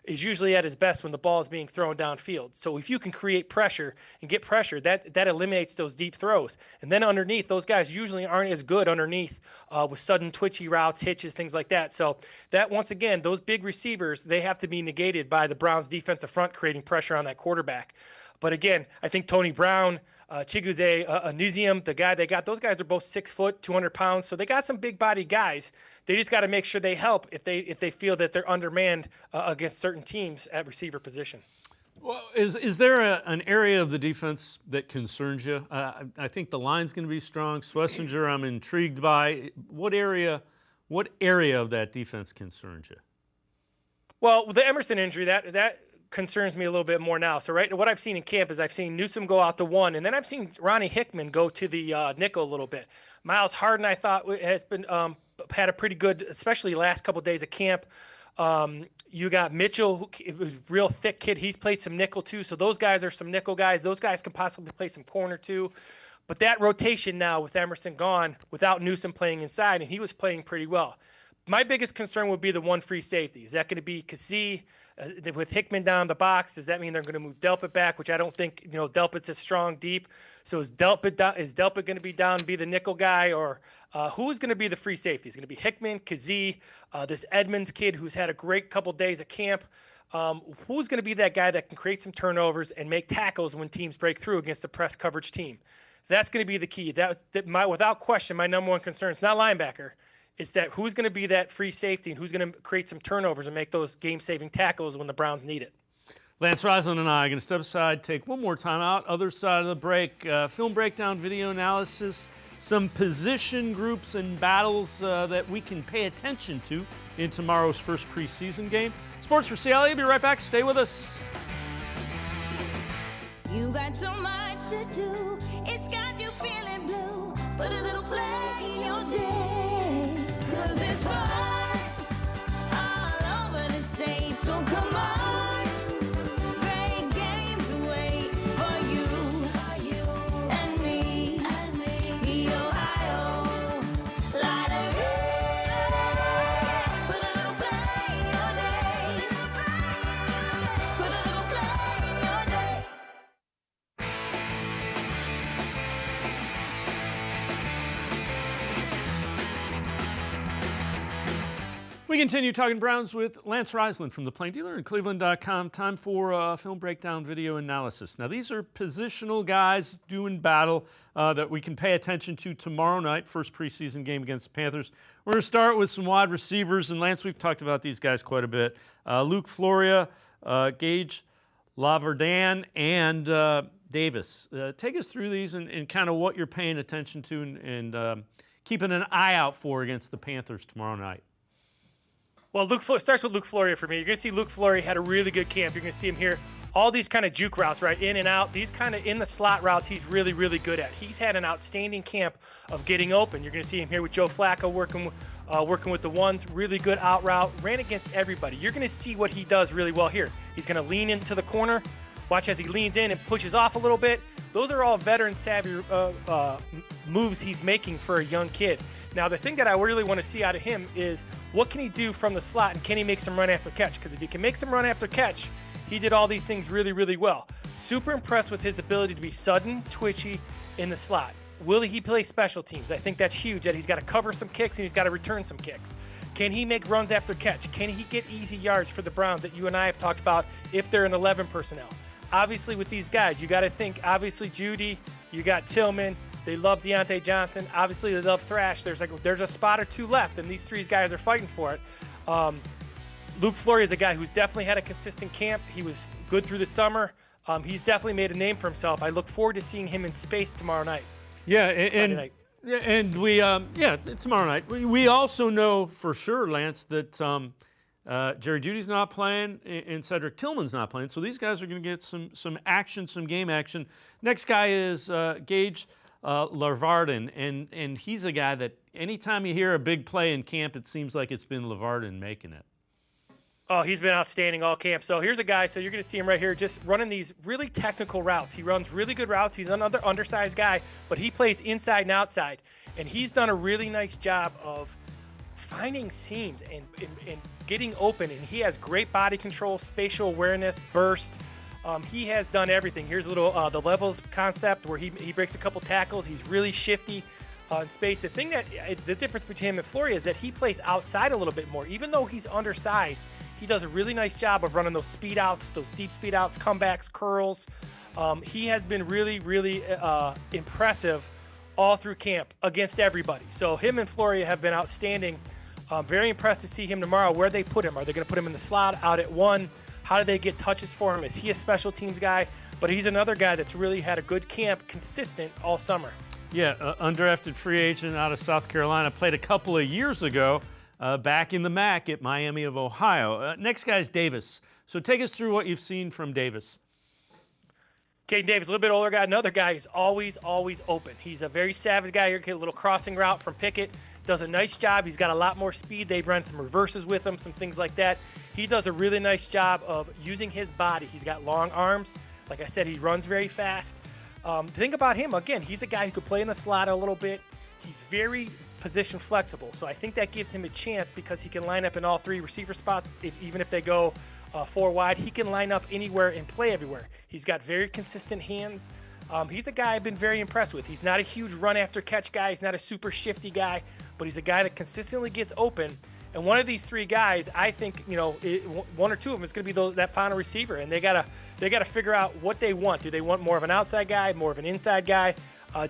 is usually at his best when the ball is being thrown downfield. So if you can create pressure and get pressure, that eliminates those deep throws. And then underneath, those guys usually aren't as good underneath with sudden twitchy routes, hitches, things like that. So that, once again, those big receivers, they have to be negated by the Browns' defensive front creating pressure on that quarterback. But again, I think Tony Brown, Chiguze Anuzium, the guy they got, those guys are both 6 foot, 200 pounds. So they got some big body guys. They just got to make sure they help if they feel that they're undermanned against certain teams at receiver position. Well, is there an area of the defense that concerns you? I think the line's going to be strong. Schlesinger, I'm intrigued by. What area of that defense concerns you? Well, the Emerson injury, that concerns me a little bit more now. So what I've seen in camp is I've seen Newsome go out to one, and then I've seen Ronnie Hickman go to the nickel a little bit. Miles Harden, I thought, has been had a pretty good, especially last couple of days of camp. You got Mitchell, who was a real thick kid. He's played some nickel too. So those guys are some nickel guys. Those guys can possibly play some corner too. But that rotation now with Emerson gone, without Newsome playing inside, and he was playing pretty well. My biggest concern would be the one free safety. Is that going to be Kazee with Hickman down the box? Does that mean they're going to move Delpit back, which I don't think, Delpit's a strong deep. So is Delpit going to be down and be the nickel guy, or who's going to be the free safety? Is it going to be Hickman, Kazee, this Edmonds kid who's had a great couple days at camp? Who's going to be that guy that can create some turnovers and make tackles when teams break through against a press coverage team? That's going to be the key. Without question, my number one concern. It's not linebacker. It's that who's going to be that free safety and who's going to create some turnovers and make those game-saving tackles when the Browns need it. Lance Reisland and I are going to step aside, take one more time out. Other side of the break, film breakdown, video analysis, some position groups and battles that we can pay attention to in tomorrow's first preseason game. Sports4CLE, be right back. Stay with us. You got so much to do, it's got you feeling blue. Put a little play in your day, 'cause it's fun all over the state. So come on, great games wait for you and me. The Ohio Lottery. Put a little play in your day. Put a little play in your day. We continue talking Browns with Lance Reisland from the Plain Dealer and cleveland.com. Time for film breakdown video analysis. Now, these are positional guys doing battle that we can pay attention to tomorrow night, first preseason game against the Panthers. We're going to start with some wide receivers. And, Lance, we've talked about these guys quite a bit. Luke Floria, Gage Laverdan, and Davis. Take us through these and kind of what you're paying attention to and keeping an eye out for against the Panthers tomorrow night. Well, starts with Luke Floria for me. You're going to see Luke Floria had a really good camp. You're going to see him here. All these kind of juke routes, right, in and out, these kind of in the slot routes he's really, really good at. He's had an outstanding camp of getting open. You're going to see him here with Joe Flacco working with the ones, really good out route, ran against everybody. You're going to see what he does really well here. He's going to lean into the corner. Watch as he leans in and pushes off a little bit. Those are all veteran savvy moves he's making for a young kid. Now, the thing that I really want to see out of him is what can he do from the slot, and can he make some run after catch? Because if he can make some run after catch, he did all these things really, really well. Super impressed with his ability to be sudden, twitchy in the slot. Will he play special teams? I think that's huge, that he's got to cover some kicks and he's got to return some kicks. Can he make runs after catch? Can he get easy yards for the Browns that you and I have talked about if they're in 11 personnel? Obviously, with these guys, you got to think, obviously, Judy, you got Tillman. They love Deontay Johnson. Obviously, they love Thrash. There's a spot or two left, and these three guys are fighting for it. Luke Floria is a guy who's definitely had a consistent camp. He was good through the summer. He's definitely made a name for himself. I look forward to seeing him in space tomorrow night. Yeah, and we tomorrow night. We also know for sure, Lance, that Jerry Jeudy's not playing and Cedric Tillman's not playing. So these guys are going to get some action, some game action. Next guy is Gage Lavardin, and he's a guy that anytime you hear a big play in camp, it seems like it's been Lavardin making it. Oh, he's been outstanding all camp. So here's a guy, so you're going to see him right here just running these really technical routes. He runs really good routes. He's another undersized guy, but he plays inside and outside. And he's done a really nice job of finding seams and getting open. And he has great body control, spatial awareness, burst. He has done everything. Here's a little the levels concept where he breaks a couple tackles. He's really shifty in space. The difference between him and Floria is that he plays outside a little bit more. Even though he's undersized, he does a really nice job of running those speed outs, those deep speed outs, comebacks, curls. He has been really, really impressive all through camp against everybody. So him and Floria have been outstanding. Very impressed to see him tomorrow. Where they put him? Are they going to put him in the slot, out at one? How do they get touches for him? Is he a special teams guy? But he's another guy that's really had a good camp, consistent all summer. Yeah, undrafted free agent out of South Carolina. Played a couple of years ago back in the MAC at Miami of Ohio. Next guy is Davis. So take us through what you've seen from Davis. Caden Davis, a little bit older guy. Another guy who's always open. He's a very savage guy. Here, get a little crossing route from Pickett. Does a nice job. He's got a lot more speed. They've run some reverses with him, some things like that. He does a really nice job of using his body. He's got long arms. Like I said, he runs very fast. The thing about him, again, he's a guy who could play in the slot a little bit. He's very position flexible. So I think that gives him a chance because he can line up in all three receiver spots. Even if they go 4 wide, he can line up anywhere and play everywhere. He's got very consistent hands. He's a guy I've been very impressed with. He's not a huge run after catch guy. He's not a super shifty guy, but he's a guy that consistently gets open. And one of these three guys, I think, one or two of them is going to be that final receiver, and they gotta figure out what they want. Do they want more of an outside guy, more of an inside guy?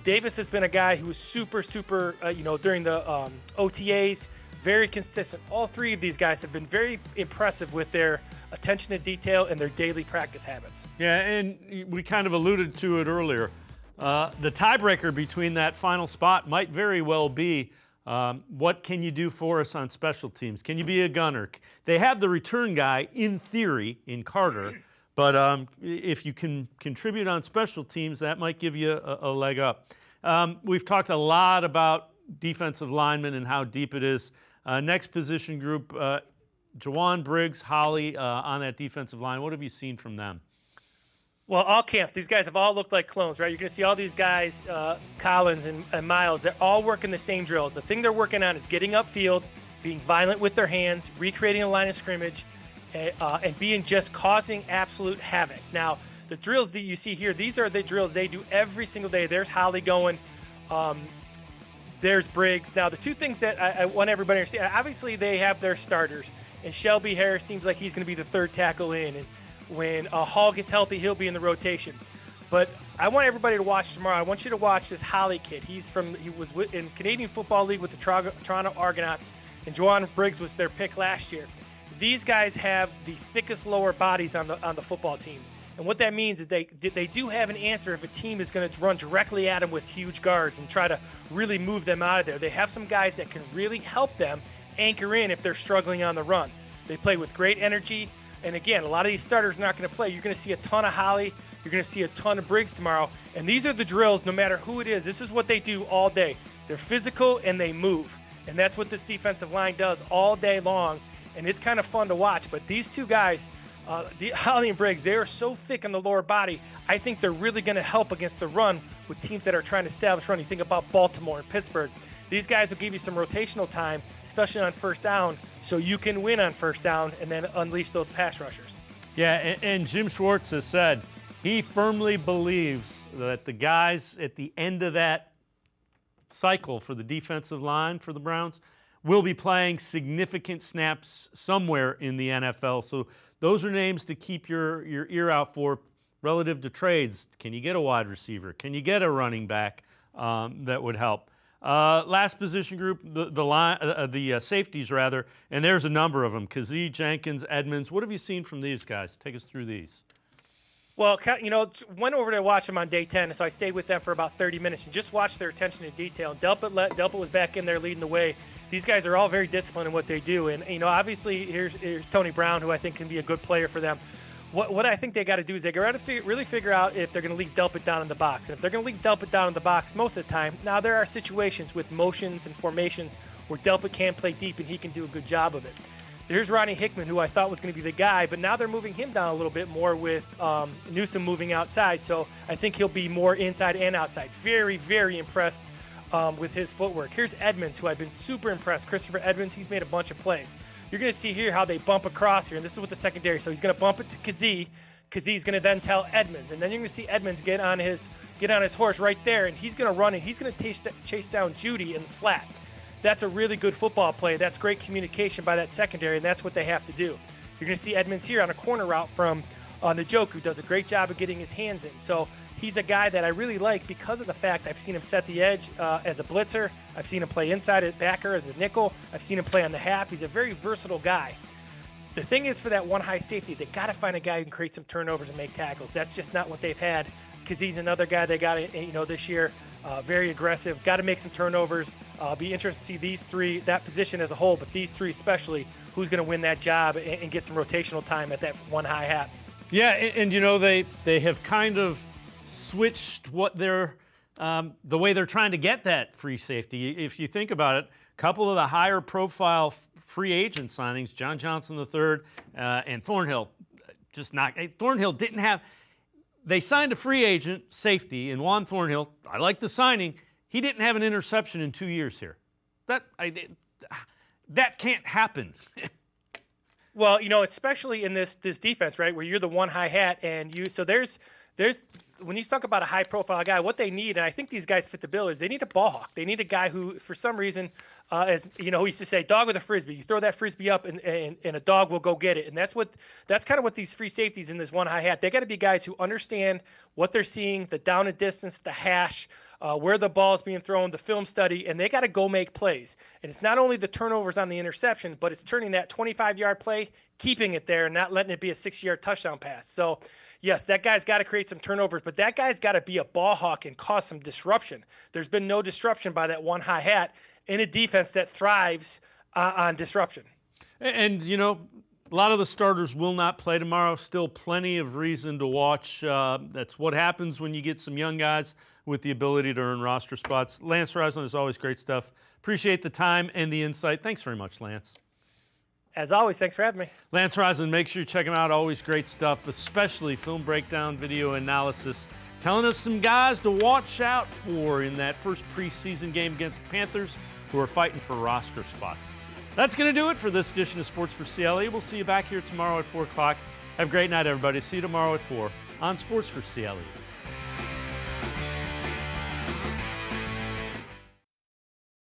Davis has been a guy who was super, during the OTAs, very consistent. All three of these guys have been very impressive with their attention to detail and their daily practice habits. Yeah, and we kind of alluded to it earlier. The tiebreaker between that final spot might very well be what can you do for us on special teams? Can you be a gunner? They have the return guy, in theory, in Carter, but if you can contribute on special teams, that might give you a leg up. We've talked a lot about defensive linemen and how deep it is. Next position group, Jawan Briggs, Holly on that defensive line. What have you seen from them? Well, all camp, these guys have all looked like clones, right? You're going to see all these guys, Collins and Miles, they're all working the same drills. The thing they're working on is getting upfield, being violent with their hands, recreating a line of scrimmage, and being just causing absolute havoc. Now, the drills that you see here, these are the drills they do every single day. There's Holly going. There's Briggs. Now, the two things that I want everybody to understand, obviously they have their starters, and Shelby Harris seems like he's going to be the third tackle in, and when Hall gets healthy, he'll be in the rotation. But I want everybody to watch tomorrow. I want you to watch this Holly kid. He was in Canadian Football League with the Toronto Argonauts, and Jawan Briggs was their pick last year. These guys have the thickest lower bodies on the football team. And what that means is they do have an answer if a team is going to run directly at them with huge guards and try to really move them out of there. They have some guys that can really help them anchor in if they're struggling on the run. They play with great energy. And again, a lot of these starters are not going to play. You're going to see a ton of Holly. You're going to see a ton of Briggs tomorrow. And these are the drills, no matter who it is. This is what they do all day. They're physical and they move. And that's what this defensive line does all day long. And it's kind of fun to watch. But these two guys, Holly and Briggs, they are so thick on the lower body. I think they're really going to help against the run with teams that are trying to establish run. You think about Baltimore and Pittsburgh. These guys will give you some rotational time, especially on first down, so you can win on first down and then unleash those pass rushers. Yeah, and Jim Schwartz has said he firmly believes that the guys at the end of that cycle for the defensive line for the Browns will be playing significant snaps somewhere in the NFL. So those are names to keep your ear out for relative to trades. Can you get a wide receiver? Can you get a running back that would help? Last position group, the safeties rather, and there's a number of them. Kazee, Jenkins, Edmonds. What have you seen from these guys? Take us through these. Well, went over to watch them on day 10, so I stayed with them for about 30 minutes and just watched their attention to detail. Delpit was back in there leading the way. These guys are all very disciplined in what they do, and obviously here's Tony Brown, who I think can be a good player for them. What I think they got to do is they got to really figure out if they're going to leave Delpit down in the box. And if they're going to leave Delpit down in the box most of the time, now there are situations with motions and formations where Delpit can play deep and he can do a good job of it. There's Ronnie Hickman, who I thought was going to be the guy, but now they're moving him down a little bit more with Newsome moving outside. So I think he'll be more inside and outside. Very, very impressed with his footwork. Here's Edmonds, who I've been super impressed. Christopher Edmonds, he's made a bunch of plays. You're going to see here how they bump across here, and this is with the secondary. So he's going to bump it to Kazee. Kazee's going to then tell Edmonds, and then you're going to see Edmonds get on his horse right there, and he's going to run, and he's going to chase down Judy in the flat. That's a really good football play. That's great communication by that secondary, and that's what they have to do. You're going to see Edmonds here on a corner route from Njoku, who does a great job of getting his hands in. So he's a guy that I really like because of the fact I've seen him set the edge as a blitzer. I've seen him play inside at backer as a nickel. I've seen him play on the half. He's a very versatile guy. The thing is, for that one high safety, they got to find a guy who can create some turnovers and make tackles. That's just not what they've had. Kazee's another guy they got this year. Very aggressive. Got to make some turnovers. Be interested to see these three, that position as a whole, but these three especially, who's going to win that job and get some rotational time at that one high hat. Yeah, and they have kind of switched what they're the way they're trying to get that free safety. If you think about it, a couple of the higher profile free agent signings, John Johnson III and Thornhill, Thornhill didn't have. They signed a free agent safety in Juan Thornhill. I like the signing. He didn't have an interception in 2 years here. That can't happen. Well, especially in this defense, right, where you're the one high hat, and there's when you talk about a high profile guy, what they need, and I think these guys fit the bill, is they need a ball hawk. They need a guy who, for some reason, as we used to say, dog with a frisbee. You throw that frisbee up, and a dog will go get it. And that's kind of what these free safeties in this one high hat. They got to be guys who understand what they're seeing, the down and distance, the hash, where the ball is being thrown, the film study, and they got to go make plays. And it's not only the turnovers on the interception, but it's turning that 25-yard play, keeping it there, and not letting it be a 60-yard touchdown pass. So, yes, that guy's got to create some turnovers, but that guy's got to be a ball hawk and cause some disruption. There's been no disruption by that one high hat in a defense that thrives on disruption. And, a lot of the starters will not play tomorrow. Still plenty of reason to watch. That's what happens when you get some young guys with the ability to earn roster spots. Lance Reisland is always great stuff. Appreciate the time and the insight. Thanks very much, Lance. As always, thanks for having me. Lance Reisland, make sure you check him out. Always great stuff, especially film breakdown, video analysis, telling us some guys to watch out for in that first preseason game against the Panthers, who are fighting for roster spots. That's going to do it for this edition of Sports4CLE. We'll see you back here tomorrow at 4 o'clock. Have a great night, everybody. See you tomorrow at 4 on Sports4CLE.